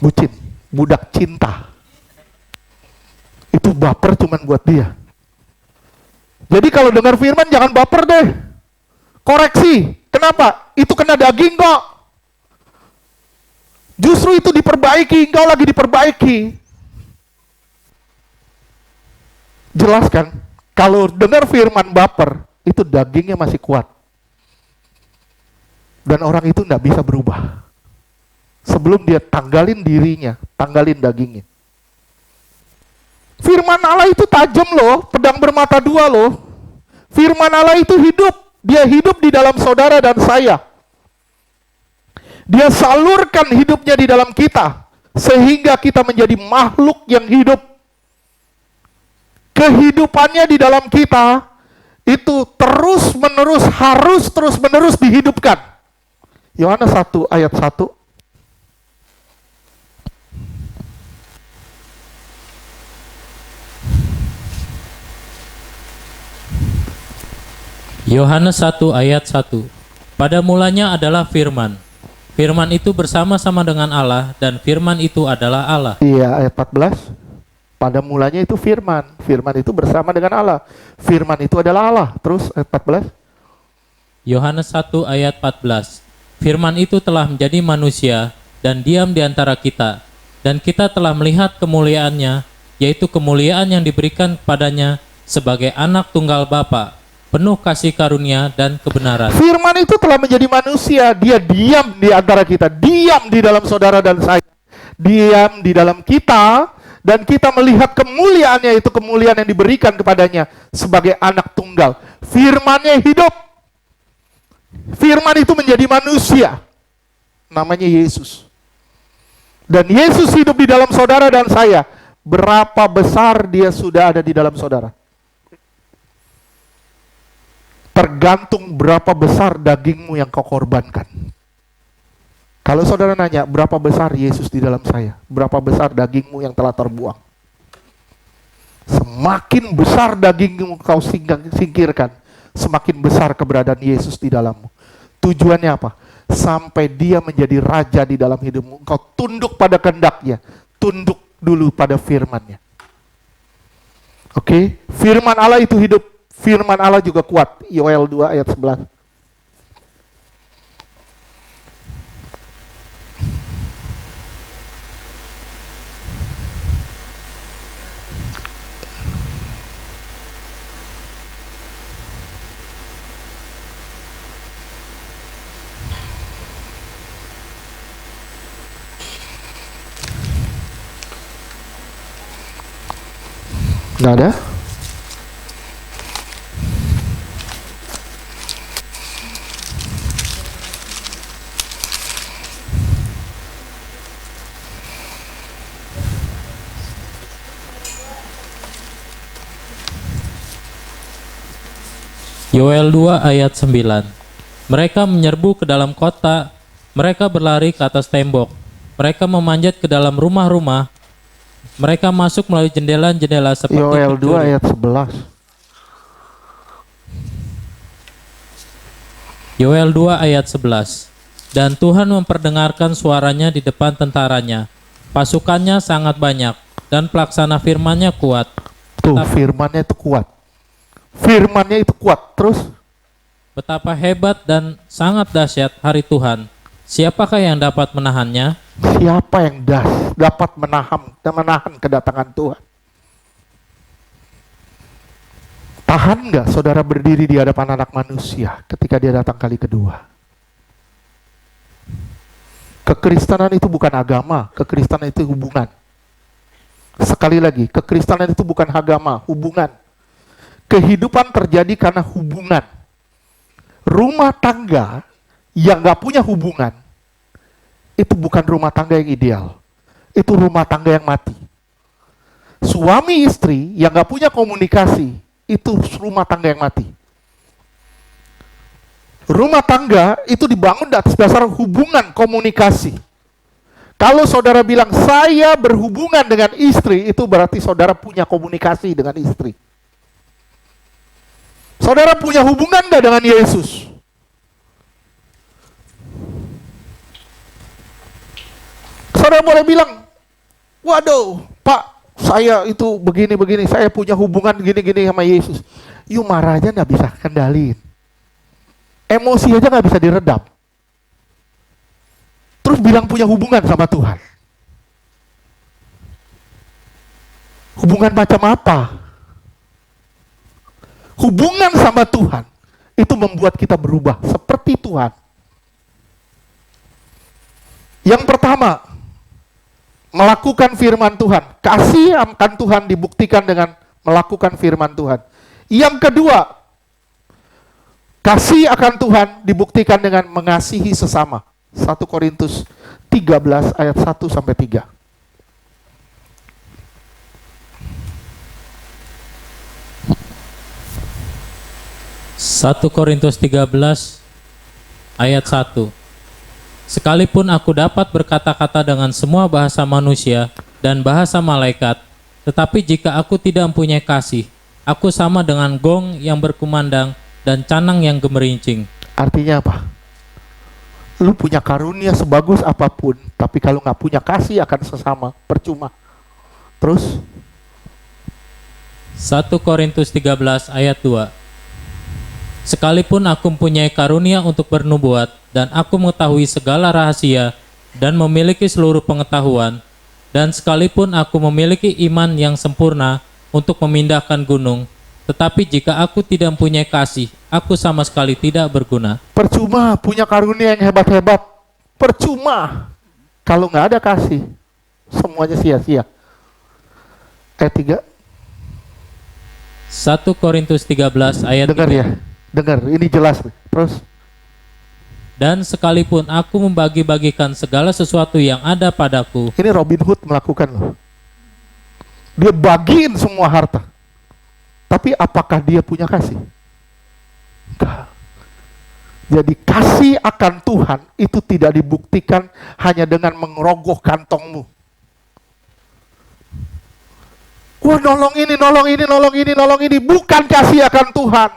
Bucin, budak cinta. Itu baper cuman buat dia. Jadi kalau dengar firman jangan baper deh. Koreksi. Kenapa? Itu kena daging kok. Justru itu diperbaiki, engkau lagi diperbaiki. Jelas kan? Kalau dengar firman baper, itu dagingnya masih kuat. Dan orang itu tidak bisa berubah. Sebelum dia tanggalin dirinya, tanggalin dagingnya. Firman Allah itu tajam loh, pedang bermata dua loh. Firman Allah itu hidup. Dia hidup di dalam saudara dan saya. Dia salurkan hidupnya di dalam kita. Sehingga kita menjadi makhluk yang hidup. Kehidupannya di dalam kita itu terus-menerus, harus terus-menerus dihidupkan. Yohanes 1 ayat 1. Yohanes 1 ayat 1. Pada mulanya adalah firman. Firman itu bersama-sama dengan Allah, dan firman itu adalah Allah. Iya, ayat 14. Pada mulanya itu firman. Firman itu bersama dengan Allah. Firman itu adalah Allah. Terus ayat 14. Yohanes 1 ayat 14. Firman itu telah menjadi manusia dan diam di antara kita, dan kita telah melihat kemuliaannya, yaitu kemuliaan yang diberikan kepadanya sebagai anak tunggal Bapa, penuh kasih karunia dan kebenaran. Firman itu telah menjadi manusia. Dia diam di antara kita. Diam di dalam saudara dan saya. Diam di dalam kita. Dan kita melihat kemuliaannya, itu kemuliaan yang diberikan kepadanya sebagai anak tunggal. Firman-Nya hidup. Firman itu menjadi manusia. Namanya Yesus. Dan Yesus hidup di dalam saudara dan saya. Berapa besar dia sudah ada di dalam saudara? Tergantung berapa besar dagingmu yang kau korbankan. Kalau saudara nanya, berapa besar Yesus di dalam saya? Berapa besar dagingmu yang telah terbuang? Semakin besar dagingmu kau singkirkan, semakin besar keberadaan Yesus di dalammu. Tujuannya apa? Sampai dia menjadi raja di dalam hidupmu. Kau tunduk pada kehendaknya. Tunduk dulu pada firman-Nya. Oke? Firman Allah itu hidup. Firman Allah juga kuat. Yoel 2 ayat 11. Nggak ada? Yoel 2 ayat 9. Mereka menyerbu ke dalam kota, mereka berlari ke atas tembok, mereka memanjat ke dalam rumah-rumah, mereka masuk melalui jendela-jendela seperti Yoel 2 pencuri. ayat 11. Yoel 2 ayat 11. Dan Tuhan memperdengarkan suaranya di depan tentaranya. Pasukannya sangat banyak dan pelaksana firman-Nya kuat. Tuh, firman-Nya itu kuat. Firman-Nya itu kuat. Terus? Betapa hebat dan sangat dahsyat hari Tuhan. Siapakah yang dapat menahannya? Siapa yang dapat menahan kedatangan Tuhan? Tahan nggak saudara berdiri di hadapan anak manusia ketika dia datang kali kedua? Kekristenan itu bukan agama, kekristenan itu hubungan. Sekali lagi, kekristenan itu bukan agama, hubungan. Kehidupan terjadi karena hubungan. Rumah tangga yang nggak punya hubungan, itu bukan rumah tangga yang ideal. Itu rumah tangga yang mati. Suami istri yang nggak punya komunikasi, itu rumah tangga yang mati. Rumah tangga itu dibangun di atas dasar hubungan komunikasi. Kalau saudara bilang, saya berhubungan dengan istri, itu berarti saudara punya komunikasi dengan istri. Saudara punya hubungan nggak dengan Yesus? Saudara boleh bilang, waduh, Pak, saya itu begini-begini, saya punya hubungan gini-gini sama Yesus. You marah aja nggak bisa kendaliin. Emosi aja nggak bisa diredam. Terus bilang punya hubungan sama Tuhan. Hubungan macam apa? Hubungan sama Tuhan itu membuat kita berubah seperti Tuhan. Yang pertama, melakukan firman Tuhan. Kasih akan Tuhan dibuktikan dengan melakukan firman Tuhan. Yang kedua, kasih akan Tuhan dibuktikan dengan mengasihi sesama. 1 Korintus 13 ayat 1 sampai 3. 1 Korintus 13 ayat 1. Sekalipun aku dapat berkata-kata dengan semua bahasa manusia dan bahasa malaikat, tetapi jika aku tidak mempunyai kasih, aku sama dengan gong yang berkumandang dan canang yang gemerincing. Artinya apa? Lu punya karunia sebagus apapun, tapi kalau nggak punya kasih akan sesama, percuma. Terus 1 Korintus 13 ayat 2. Sekalipun aku mempunyai karunia untuk bernubuat, dan aku mengetahui segala rahasia, dan memiliki seluruh pengetahuan, dan sekalipun aku memiliki iman yang sempurna untuk memindahkan gunung, tetapi jika aku tidak mempunyai kasih, aku sama sekali tidak berguna. percuma punya karunia yang hebat-hebat, percuma kalau nggak ada kasih, semuanya sia-sia. Ayat 3, 1 Korintus 13 ayat dengar 3. ya, dengar, ini jelas. Terus, Dan sekalipun aku membagi-bagikan segala sesuatu yang ada padaku, ini Robin Hood melakukan loh. Dia bagiin semua harta. Tapi apakah dia punya kasih? Enggak. Jadi kasih akan Tuhan itu tidak dibuktikan hanya dengan mengerogoh kantongmu. Wah, nolong ini, nolong ini, nolong ini, nolong ini. Bukan kasih akan Tuhan.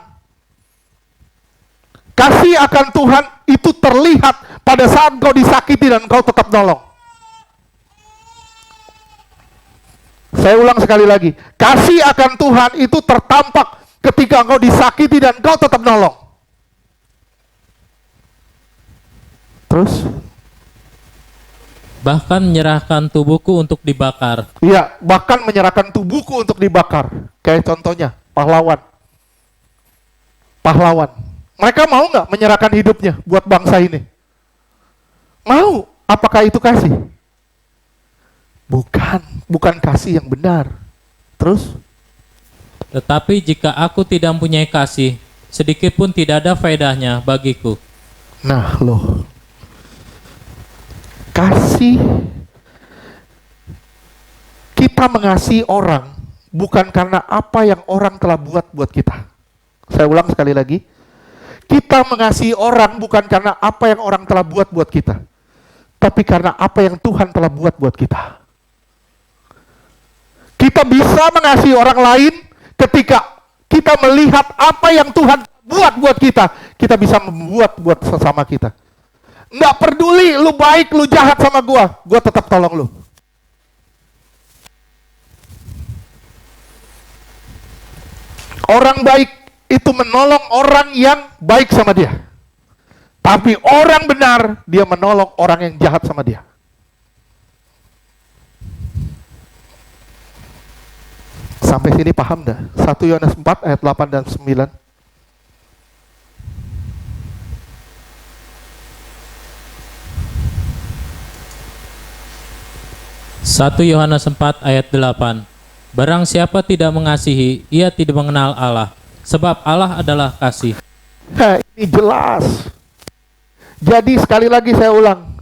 Kasih akan Tuhan itu terlihat pada saat kau disakiti dan kau tetap nolong. Saya ulang sekali lagi. Kasih akan Tuhan itu tertampak ketika engkau disakiti dan kau tetap nolong. Terus? bahkan menyerahkan tubuhku untuk dibakar. Iya, bahkan menyerahkan tubuhku untuk dibakar. Kayak contohnya, pahlawan. Pahlawan. Mereka mau nggak menyerahkan hidupnya buat bangsa ini? Mau. Apakah itu kasih? Bukan kasih yang benar. Terus? Tetapi jika aku tidak mempunyai kasih, sedikit pun tidak ada faedahnya bagiku. Nah loh, kasih, kita mengasihi orang bukan karena apa yang orang telah buat kita. Saya ulang sekali lagi, kita mengasihi orang bukan karena apa yang orang telah buat kita, tapi karena apa yang Tuhan telah buat kita. Kita bisa mengasihi orang lain ketika kita melihat apa yang Tuhan buat kita bisa membuat buat sesama kita. Nggak peduli lu baik, lu jahat sama gua tetap tolong lu. Orang baik itu menolong orang yang baik sama dia. Tapi orang benar, dia menolong orang yang jahat sama dia. Sampai sini paham dah? 1 Yohanes 4 ayat 8 dan 9. Satu Yohanes 4 ayat 8. Barang siapa tidak mengasihi, ia tidak mengenal Allah, sebab Allah adalah kasih. Nah, ini jelas. Jadi sekali lagi saya ulang,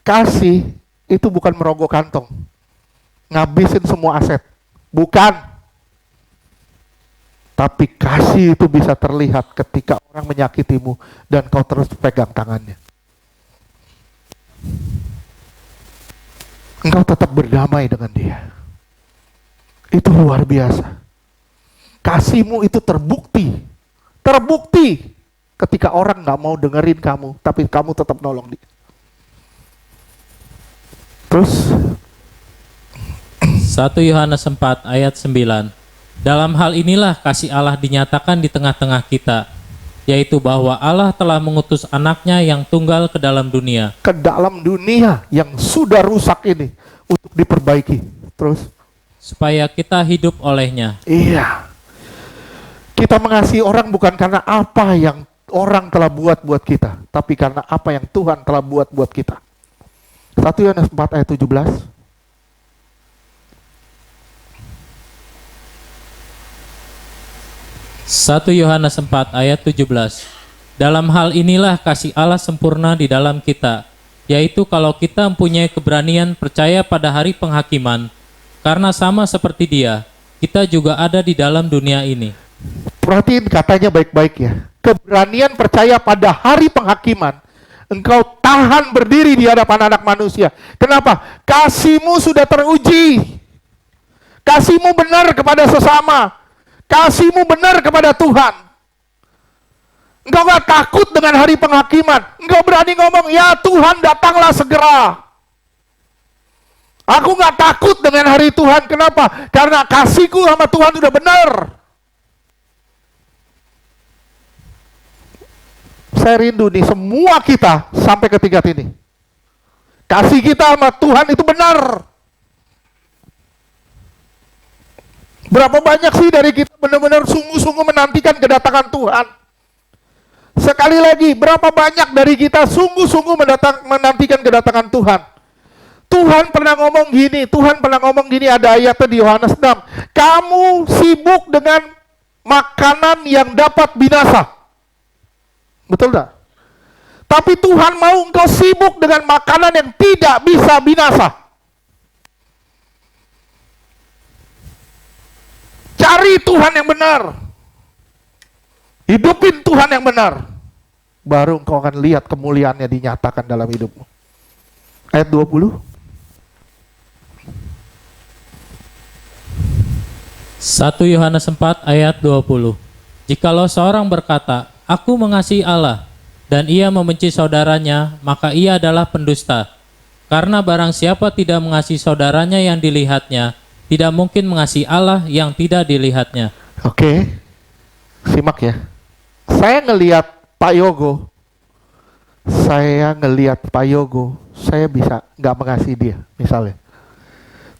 kasih itu bukan merogoh kantong, ngabisin semua aset, bukan. Tapi kasih itu bisa terlihat ketika orang menyakitimu dan kau terus pegang tangannya. Engkau tetap berdamai dengan dia. Itu luar biasa. Kasihmu itu terbukti. Terbukti ketika orang nggak mau dengerin kamu, tapi kamu tetap nolong dia. Terus 1 Yohanes 4 ayat 9. Dalam hal inilah kasih Allah dinyatakan di tengah-tengah kita, yaitu bahwa Allah telah mengutus anaknya yang tunggal ke dalam dunia. Ke dalam dunia yang sudah rusak ini untuk diperbaiki. Terus? Supaya kita hidup olehnya. Iya. Kita mengasihi orang bukan karena apa yang orang telah buat kita, tapi karena apa yang Tuhan telah buat kita. 1 Yohanes 4 ayat 17. Satu Yohanes 4 ayat 17. Dalam hal inilah kasih Allah sempurna di dalam kita, yaitu kalau kita mempunyai keberanian percaya pada hari penghakiman, karena sama seperti Dia, kita juga ada di dalam dunia ini. Perhatiin katanya baik-baik ya. Keberanian percaya pada hari penghakiman, engkau tahan berdiri di hadapan anak manusia. Kenapa? Kasihmu sudah teruji. Kasihmu benar kepada sesama. Kasihmu benar kepada Tuhan. Engkau nggak takut dengan hari penghakiman. Engkau berani ngomong, ya Tuhan datanglah segera. Aku nggak takut dengan hari Tuhan. Kenapa? Karena kasihku sama Tuhan sudah benar. Saya rindu nih semua kita sampai ke tingkat ini. Kasih kita sama Tuhan itu benar. Berapa banyak sih dari kita benar-benar sungguh-sungguh menantikan kedatangan Tuhan? Sekali lagi, berapa banyak dari kita sungguh-sungguh menantikan kedatangan Tuhan? Tuhan pernah ngomong gini, ada ayatnya di Yohanes 6. Kamu sibuk dengan makanan yang dapat binasa. Betul tak? Tapi Tuhan mau engkau sibuk dengan makanan yang tidak bisa binasa. Cari Tuhan yang benar. Hidupin Tuhan yang benar. Baru engkau akan lihat kemuliaannya dinyatakan dalam hidupmu. Ayat 20. 1 Yohanes 4 ayat 20. Jikalau seorang berkata, aku mengasihi Allah, dan ia membenci saudaranya, maka ia adalah pendusta. Karena barang siapa tidak mengasihi saudaranya yang dilihatnya, tidak mungkin mengasihi Allah yang tidak dilihatnya. Oke, simak ya. Saya ngelihat Pak Yogo, saya bisa nggak mengasihi dia, misalnya.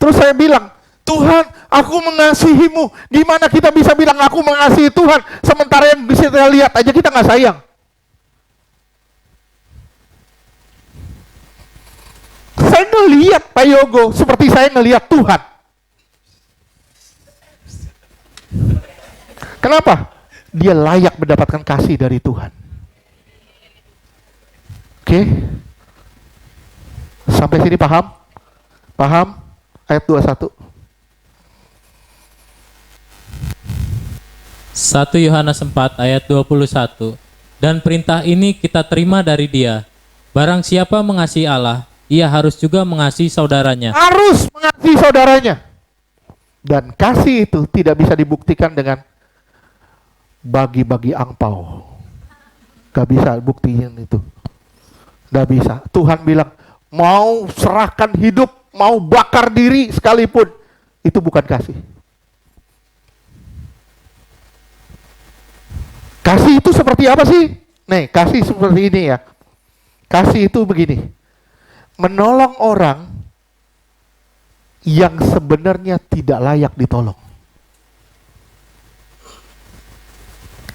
Terus saya bilang, Tuhan, aku mengasihimu. Gimana kita bisa bilang aku mengasihi Tuhan, sementara yang bisa kita lihat aja kita nggak sayang? Saya ngelihat Pak Yogo seperti saya ngelihat Tuhan. Kenapa? Dia layak mendapatkan kasih dari Tuhan. Oke? Sampai sini paham? Paham? Ayat 21. 1 Yohanes 4 ayat 21. Dan perintah ini kita terima dari Dia. Barang siapa mengasihi Allah, ia harus juga mengasihi saudaranya. Harus mengasihi saudaranya. Dan kasih itu tidak bisa dibuktikan dengan bagi-bagi angpau. Gak bisa buktiin itu. Gak bisa. Tuhan bilang, mau serahkan hidup, mau bakar diri sekalipun, itu bukan kasih. Kasih itu seperti apa sih? Nih, kasih seperti ini ya. Kasih itu begini. Menolong orang yang sebenarnya tidak layak ditolong.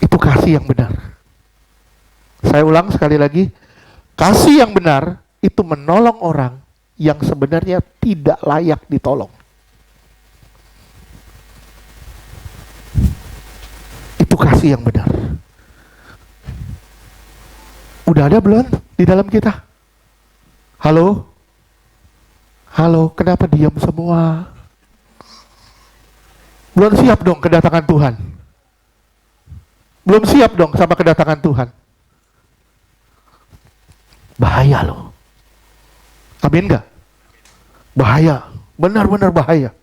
Itu kasih yang benar. Saya ulang sekali lagi. Kasih yang benar itu menolong orang yang sebenarnya tidak layak ditolong. Itu kasih yang benar. Udah ada belum di dalam kita? Halo? Halo, kenapa diam semua? Belum siap dong kedatangan Tuhan? Belum siap dong sama kedatangan Tuhan? Bahaya loh. Amin gak? Bahaya, benar-benar bahaya.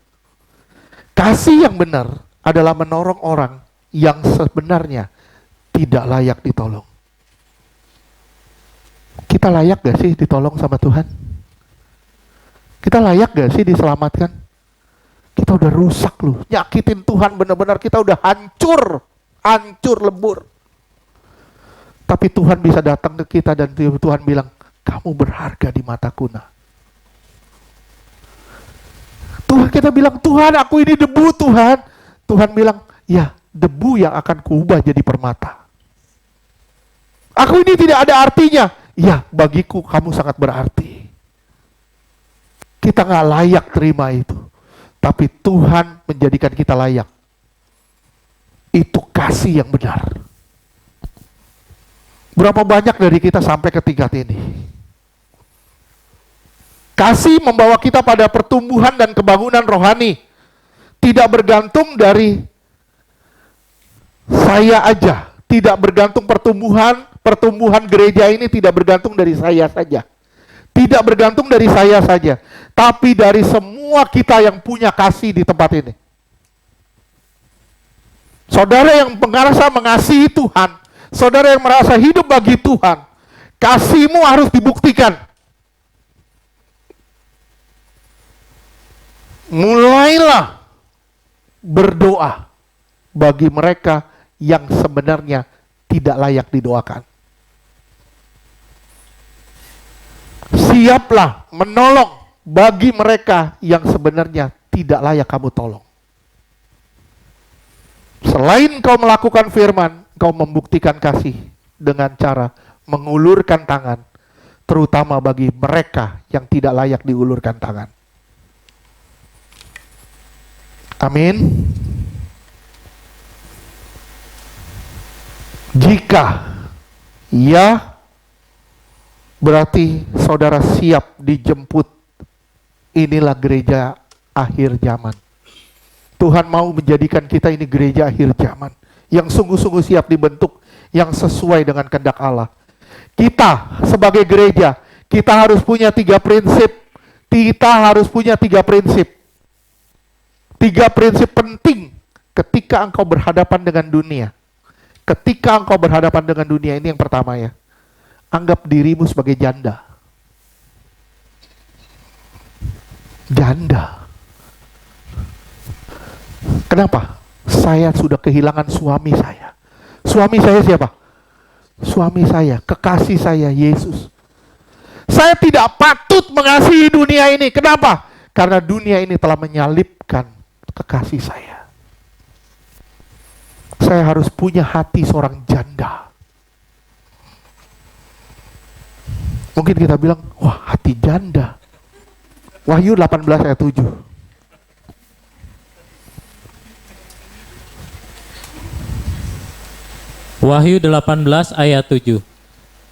Kasih yang benar adalah menolong orang yang sebenarnya tidak layak ditolong. Kita layak gak sih ditolong sama Tuhan? Kita layak gak sih diselamatkan? Kita udah rusak loh, nyakitin Tuhan benar-benar, kita udah hancur lebur. Tapi Tuhan bisa datang ke kita dan Tuhan bilang, kamu berharga di mataku nah. Tuhan kita bilang, Tuhan aku ini debu Tuhan. Tuhan bilang, ya debu yang akan kuubah jadi permata. Aku ini tidak ada artinya. Ya bagiku kamu sangat berarti. Kita nggak layak terima itu. Tapi Tuhan menjadikan kita layak. Itu kasih yang benar. Berapa banyak dari kita sampai ke tingkat ini? Kasih membawa kita pada pertumbuhan dan kebangunan rohani. Tidak bergantung dari saya aja. Tidak bergantung pertumbuhan gereja ini tidak bergantung dari saya saja. Tidak bergantung dari saya saja. Tapi dari semua kita yang punya kasih di tempat ini. Saudara yang merasa mengasihi Tuhan, saudara yang merasa hidup bagi Tuhan, kasihmu harus dibuktikan. Mulailah berdoa bagi mereka yang sebenarnya tidak layak didoakan. Siaplah menolong bagi mereka yang sebenarnya tidak layak kamu tolong. Selain kau melakukan firman, kau membuktikan kasih dengan cara mengulurkan tangan, terutama bagi mereka yang tidak layak diulurkan tangan. Amin. Jika ya, berarti saudara siap dijemput. Inilah gereja akhir zaman. Tuhan mau menjadikan kita ini gereja akhir zaman yang sungguh-sungguh siap dibentuk, yang sesuai dengan kehendak Allah. Kita sebagai gereja, kita harus punya 3 prinsip. Kita harus punya 3 prinsip. 3 prinsip penting ketika engkau berhadapan dengan dunia. Ketika engkau berhadapan dengan dunia, ini yang pertama ya. Anggap dirimu sebagai janda. Janda. Kenapa? Saya sudah kehilangan suami saya. Suami saya siapa? Suami saya, kekasih saya, Yesus. Saya tidak patut mengasihi dunia ini. Kenapa? Karena dunia ini telah menyalibkan kekasih saya. Saya harus punya hati seorang janda. Mungkin kita bilang, wah, hati janda. Wahyu 18 ayat 7. Wahyu 18 ayat 7.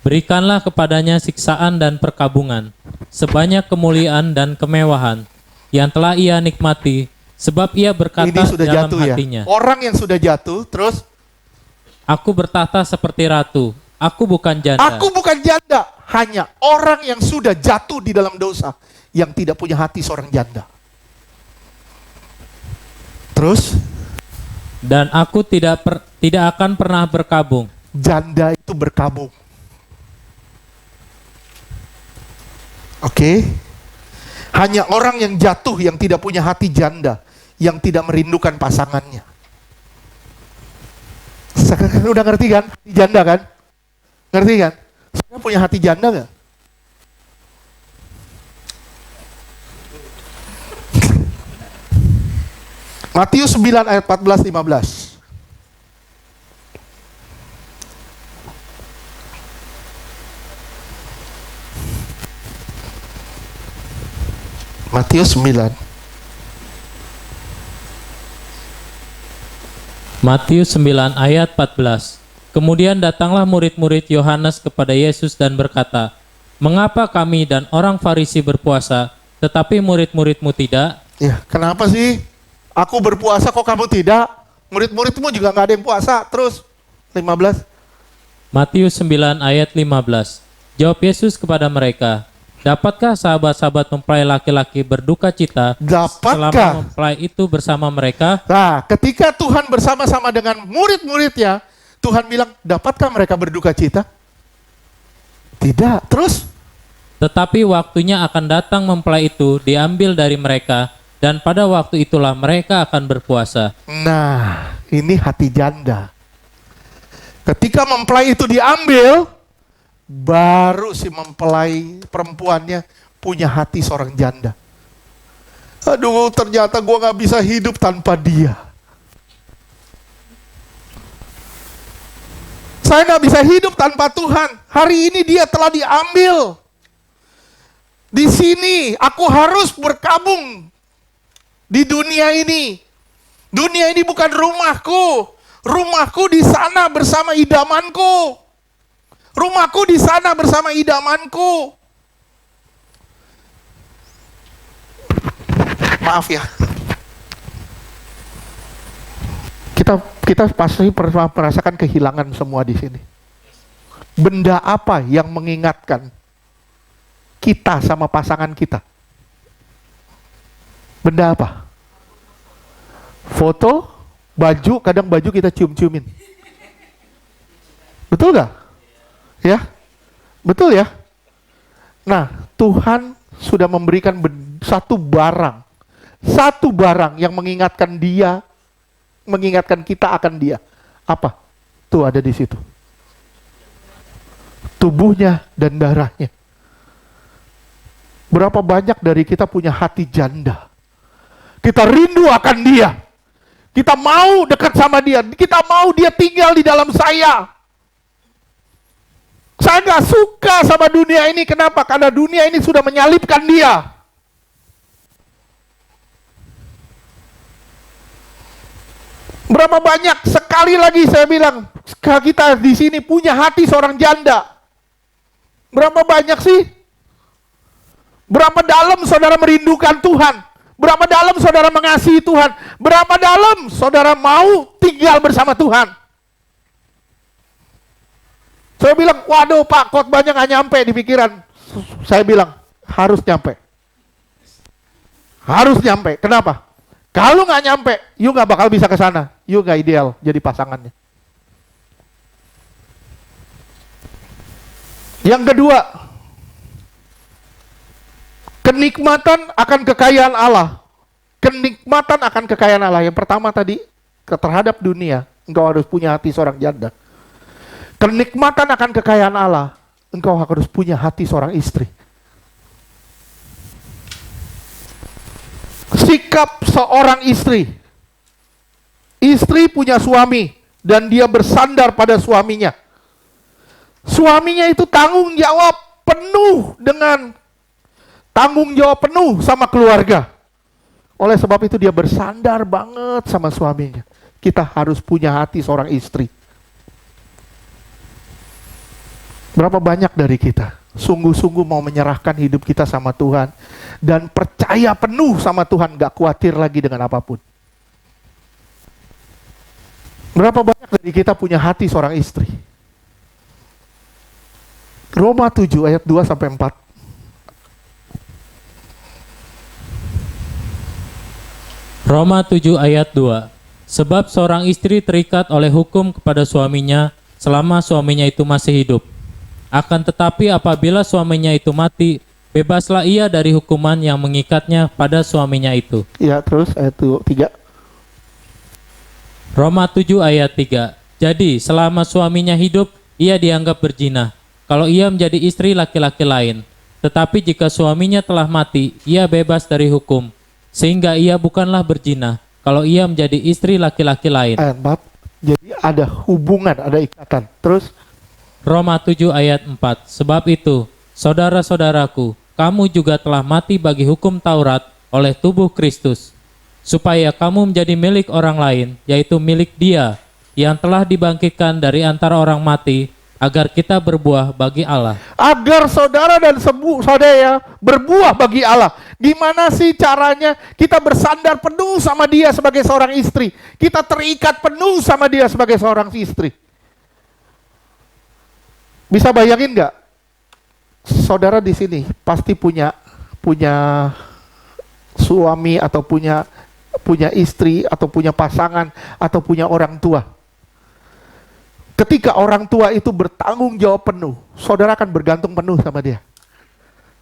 Berikanlah kepadanya siksaan dan perkabungan, sebanyak kemuliaan dan kemewahan yang telah ia nikmati, sebab ia berkata Ini sudah dalam jatuh hatinya, ya. Orang yang sudah jatuh, terus Aku bertahta seperti ratu, aku bukan janda. aku bukan janda, hanya orang yang sudah jatuh di dalam dosa, yang tidak punya hati seorang janda. Terus, Dan aku tidak akan pernah berkabung. janda itu berkabung. Oke? Hanya orang yang jatuh yang tidak punya hati janda, yang tidak merindukan pasangannya. Sekarang udah ngerti kan? Janda kan? Ngerti kan? Saya punya hati janda gak? Matius 9 ayat 14-15. Matius 9. Matius 9 ayat 14. Kemudian datanglah murid-murid Yohanes kepada Yesus dan berkata, "Mengapa kami dan orang Farisi berpuasa, tetapi murid-muridmu tidak?" Ya, kenapa sih? Aku berpuasa kok kamu tidak? Murid-muridmu juga nggak ada yang puasa. Terus 15. Matius 9 ayat 15. Jawab Yesus kepada mereka, "Dapatkah sahabat-sahabat mempelai laki-laki berduka cita selama Dapatkah? mempelai itu bersama mereka?" Nah, ketika Tuhan bersama-sama dengan murid-muridnya, Tuhan bilang, dapatkah mereka berduka cita? Tidak. Terus? Tetapi waktunya akan datang mempelai itu diambil dari mereka, dan pada waktu itulah mereka akan berpuasa. Nah, ini hati janda. Ketika mempelai itu diambil, baru si mempelai perempuannya punya hati seorang janda. Aduh, ternyata gue gak bisa hidup tanpa dia. Saya gak bisa hidup tanpa Tuhan. Hari ini dia telah diambil. Di sini aku harus berkabung di dunia ini. Dunia ini bukan rumahku. Rumahku di sana bersama idamanku. Rumahku di sana bersama idamanku. Maaf ya. Kita pasti pernah merasakan kehilangan semua di sini. Benda apa yang mengingatkan kita sama pasangan kita? Benda apa? Foto, baju, kadang baju kita cium-ciumin. Betul nggak? Ya, betul ya. Nah, Tuhan sudah memberikan satu barang yang mengingatkan dia, mengingatkan kita akan dia. Apa? Tuh ada di situ. Tubuhnya dan darahnya. Berapa banyak dari kita punya hati janda? Kita rindu akan dia. Kita mau dekat sama dia. Kita mau dia tinggal di dalam saya. Saya nggak suka sama dunia ini. Kenapa? Karena dunia ini sudah menyalibkan dia. Berapa banyak? Sekali lagi saya bilang, kita di sini punya hati seorang janda. Berapa banyak sih? Berapa dalam saudara merindukan Tuhan? Berapa dalam saudara mengasihi Tuhan? Berapa dalam saudara mau tinggal bersama Tuhan? Saya bilang, waduh Pak, khotbahnya nggak nyampe di pikiran. Saya bilang, harus nyampe. Harus nyampe. Kenapa? Kalau nggak nyampe, you nggak bakal bisa ke sana. You nggak ideal jadi pasangannya. Yang kedua, kenikmatan akan kekayaan Allah. Kenikmatan akan kekayaan Allah. Yang pertama tadi, terhadap dunia, engkau harus punya hati seorang janda. Kenikmatan akan kekayaan Allah, engkau harus punya hati seorang istri. Sikap seorang istri. Istri punya suami dan dia bersandar pada suaminya. Suaminya itu tanggung jawab penuh sama keluarga. Oleh sebab itu dia bersandar banget sama suaminya. Kita harus punya hati seorang istri. Berapa banyak dari kita sungguh-sungguh mau menyerahkan hidup kita sama Tuhan dan percaya penuh sama Tuhan, gak khawatir lagi dengan apapun. Berapa banyak dari kita punya hati seorang istri? Roma 7 ayat 2 sampai 4. Roma 7 ayat 2. Sebab seorang istri terikat oleh hukum kepada suaminya selama suaminya itu masih hidup. Akan tetapi apabila suaminya itu mati, bebaslah ia dari hukuman yang mengikatnya pada suaminya itu. Ya, terus ayat 3. Roma 7 ayat 3. Jadi selama suaminya hidup, ia dianggap berzina kalau ia menjadi istri laki-laki lain. Tetapi jika suaminya telah mati, ia bebas dari hukum, sehingga ia bukanlah berzina kalau ia menjadi istri laki-laki lain. Ayat 4. Jadi ada hubungan, ada ikatan. Terus Roma 7 ayat 4. Sebab itu, saudara-saudaraku, kamu juga telah mati bagi hukum Taurat oleh tubuh Kristus, supaya kamu menjadi milik orang lain, yaitu milik Dia yang telah dibangkitkan dari antara orang mati, agar kita berbuah bagi Allah. agar saudara dan saudara berbuah bagi Allah. Gimana sih caranya? Kita bersandar penuh sama dia sebagai seorang istri. Kita terikat penuh sama dia sebagai seorang istri. Bisa bayangin nggak? Saudara di sini pasti punya suami atau punya istri atau punya pasangan atau punya orang tua. Ketika orang tua itu bertanggung jawab penuh, saudara akan bergantung penuh sama dia.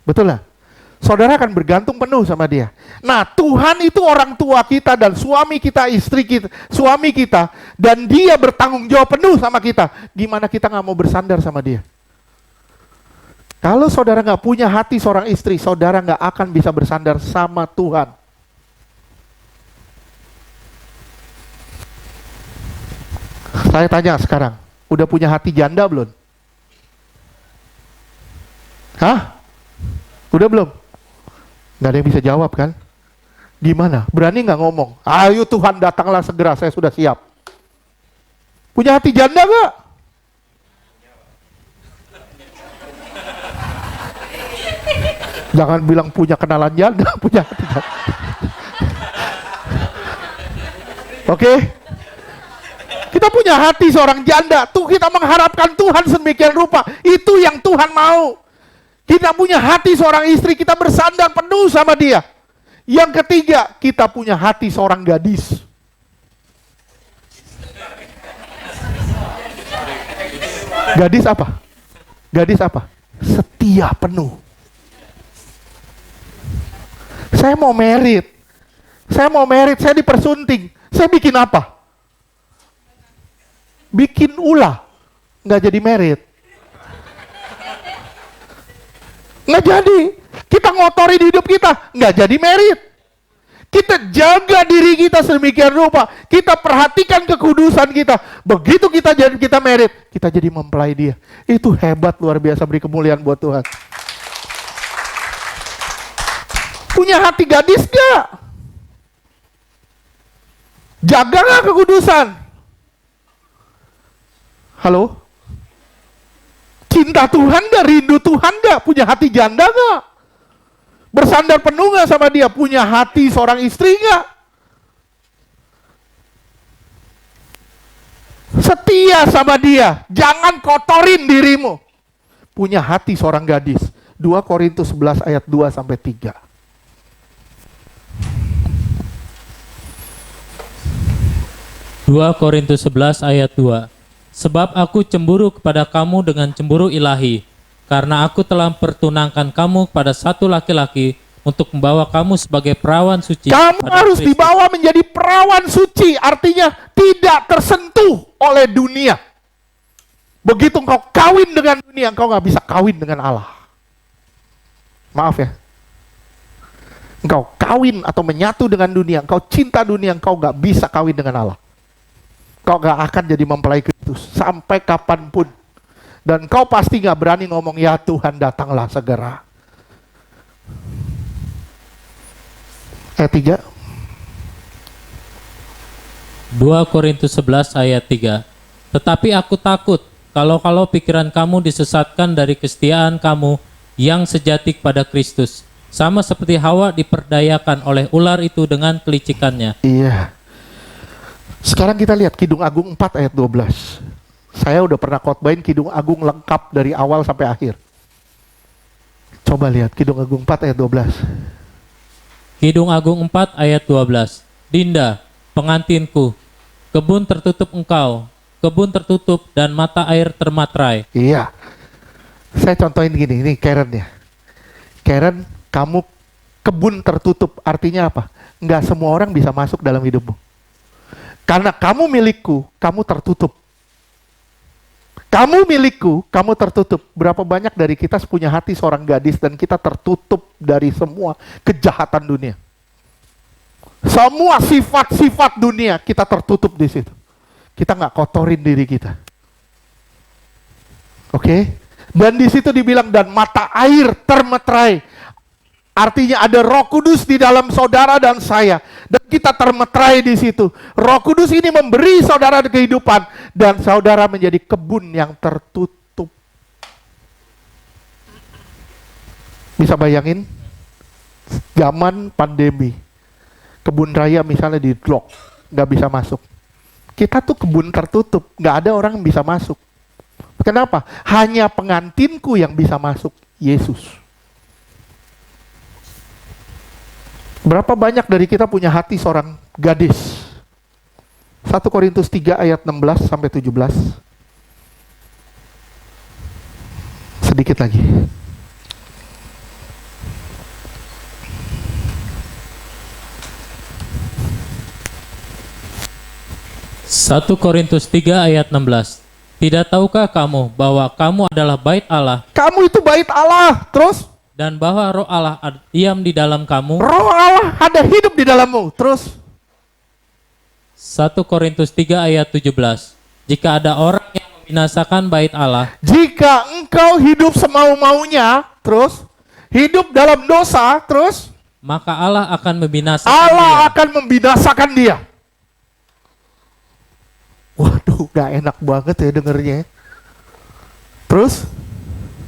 Betul lah? Saudara akan bergantung penuh sama dia. Nah, Tuhan itu orang tua kita dan suami kita, istri kita, suami kita, dan dia bertanggung jawab penuh sama kita. Gimana kita nggak mau bersandar sama dia? Kalau saudara nggak punya hati seorang istri, saudara nggak akan bisa bersandar sama Tuhan. Saya tanya sekarang, udah punya hati janda belum? Hah? Udah belum? Nggak ada yang bisa jawab kan? Gimana? Berani nggak ngomong? Ayo Tuhan datanglah segera, saya sudah siap. Punya hati janda nggak? Jangan bilang punya kenalan janda, punya hati janda. Oke? Kita punya hati seorang janda, tuh kita mengharapkan Tuhan sedemikian rupa. Itu yang Tuhan mau. Kita punya hati seorang istri, kita bersandar penuh sama dia. Yang ketiga, kita punya hati seorang gadis. Gadis apa? Gadis apa? Setia penuh. Saya mau merit. Saya dipersunting. Saya bikin apa? Bikin ulah. Nggak jadi merit. Nggak jadi. Kita ngotorin hidup kita. Nggak jadi merit. Kita jaga diri kita sedemikian rupa. Kita perhatikan kekudusan kita. Begitu kita merit, kita jadi mempelai dia. Itu hebat, luar biasa, beri kemuliaan buat Tuhan. Punya hati gadis gak? Jaga gak kekudusan? Halo? Cinta Tuhan gak? Rindu Tuhan gak? Punya hati janda gak? Bersandar penuh gak sama dia? Punya hati seorang istri gak? Setia sama dia. Jangan kotorin dirimu. Punya hati seorang gadis. 2 Korintus 11 ayat 2-3. Korintus 11 ayat 2. Sebab aku cemburu kepada kamu dengan cemburu ilahi, karena aku telah pertunangkan kamu kepada satu laki-laki untuk membawa kamu sebagai perawan suci. Kamu pada harus Kristus. dibawa menjadi perawan suci, artinya tidak tersentuh oleh dunia. Begitu engkau kawin dengan dunia, engkau gak bisa kawin dengan Allah. Maaf ya. Engkau kawin atau menyatu dengan dunia, engkau cinta dunia, engkau gak bisa kawin dengan Allah. Engkau gak akan jadi mempelai Kristus sampai kapanpun. Dan kau pasti gak berani ngomong, ya Tuhan datanglah segera. Ayat 3. 2 Korintus 11 ayat 3. Tetapi aku takut kalau pikiran kamu disesatkan dari kesetiaan kamu yang sejati kepada Kristus, sama seperti Hawa diperdayakan oleh ular itu dengan kelicikannya. Iya. Sekarang kita lihat Kidung Agung 4 ayat 12. Saya udah pernah khotbahin Kidung Agung lengkap dari awal sampai akhir. Coba lihat Kidung Agung 4 ayat 12. Kidung Agung 4 ayat 12. Dinda, pengantinku, kebun tertutup engkau, kebun tertutup dan mata air termatrai. Iya. Saya contohin gini, ini Karen ya. Karen, kamu kebun tertutup, artinya apa? Nggak semua orang bisa masuk dalam hidupmu. Karena kamu milikku, kamu tertutup. Kamu milikku, kamu tertutup. Berapa banyak dari kita punya hati seorang gadis dan kita tertutup dari semua kejahatan dunia. Semua sifat-sifat dunia kita tertutup di situ. Kita nggak kotorin diri kita. Oke? Dan di situ dibilang dan mata air termeterai. Artinya ada Roh Kudus di dalam saudara dan saya. Dan kita termeterai di situ. Roh Kudus ini memberi saudara kehidupan. Dan saudara menjadi kebun yang tertutup. Bisa bayangin? Zaman pandemi. Kebun raya misalnya di lock. Nggak bisa masuk. Kita tuh kebun tertutup. Nggak ada orang yang bisa masuk. Kenapa? Hanya pengantinku yang bisa masuk. Yesus. Berapa banyak dari kita punya hati seorang gadis? 1 Korintus 3 ayat 16 sampai 17. Sedikit lagi. Satu Korintus 3 ayat 16. Tidak tahukah kamu bahwa kamu adalah bait Allah Kamu itu bait Allah. Terus? dan bahwa Roh Allah diam di dalam kamu? Roh Allah ada hidup di dalammu. Terus? 1 Korintus 3 ayat 17. Jika ada orang yang membinasakan bait Allah, Jika engkau hidup semau-maunya, terus? Hidup dalam dosa, terus? maka Allah akan membinasakan Allah dia. akan membinasakan dia. Waduh, gak enak banget ya dengernya. Terus?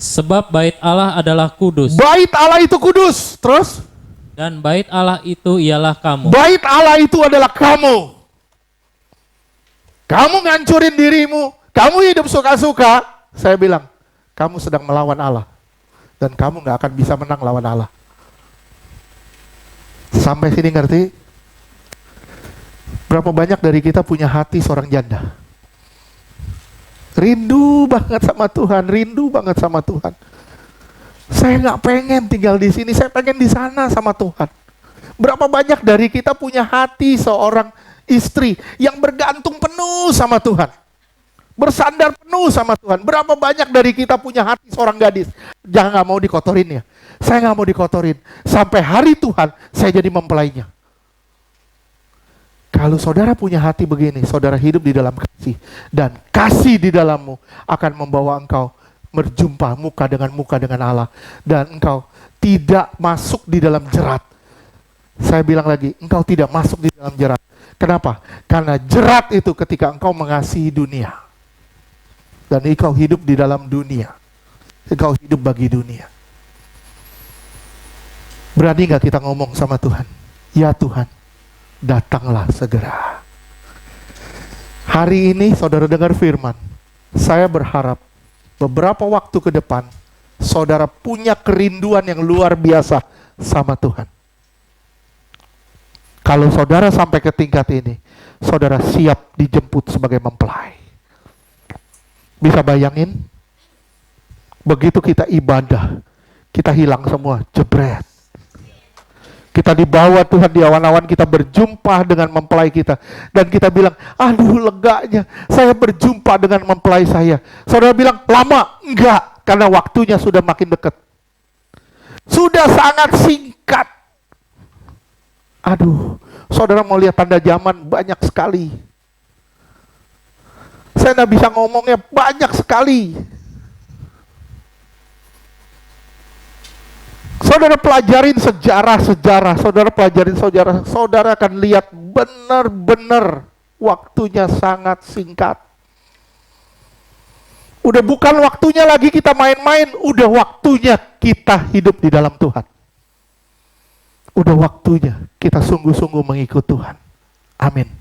Sebab bait Allah adalah kudus, Bait Allah itu kudus. Terus? dan bait Allah itu ialah kamu. Bait Allah itu adalah kamu. Kamu ngancurin dirimu. Kamu hidup suka-suka. Saya bilang, kamu sedang melawan Allah. Dan kamu gak akan bisa menang lawan Allah. Sampai sini ngerti? Berapa banyak dari kita punya hati seorang janda? Rindu banget sama Tuhan, rindu banget sama Tuhan. Saya nggak pengen tinggal di sini, saya pengen di sana sama Tuhan. Berapa banyak dari kita punya hati seorang istri yang bergantung penuh sama Tuhan, bersandar penuh sama Tuhan. Berapa banyak dari kita punya hati seorang gadis, jangan nggak mau dikotorin ya. Saya nggak mau dikotorin, sampai hari Tuhan saya jadi mempelainya. Kalau saudara punya hati begini, saudara hidup di dalam kasih, dan kasih di dalammu akan membawa engkau berjumpa muka dengan Allah, dan engkau tidak masuk di dalam jerat. Saya bilang lagi, engkau tidak masuk di dalam jerat. Kenapa? Karena jerat itu ketika engkau mengasihi dunia, dan engkau hidup di dalam dunia, engkau hidup bagi dunia. Berani nggak kita ngomong sama Tuhan? Ya Tuhan, datanglah segera. Hari ini saudara dengar firman, saya berharap beberapa waktu ke depan saudara punya kerinduan yang luar biasa sama Tuhan. Kalau saudara sampai ke tingkat ini, saudara siap dijemput sebagai mempelai. Bisa bayangin? Begitu kita ibadah, kita hilang semua, jebret. Kita dibawa Tuhan di awan-awan, kita berjumpa dengan mempelai kita. Dan kita bilang, aduh leganya, saya berjumpa dengan mempelai saya. Saudara bilang, lama? Enggak, karena waktunya sudah makin dekat. Sudah sangat singkat. Aduh, saudara mau lihat tanda zaman banyak sekali. Saya nggak bisa ngomongnya, banyak sekali. Saudara pelajarin sejarah-sejarah, saudara pelajarin sejarah, saudara akan lihat benar-benar waktunya sangat singkat. Udah bukan waktunya lagi kita main-main, udah waktunya kita hidup di dalam Tuhan. Udah waktunya kita sungguh-sungguh mengikut Tuhan. Amin.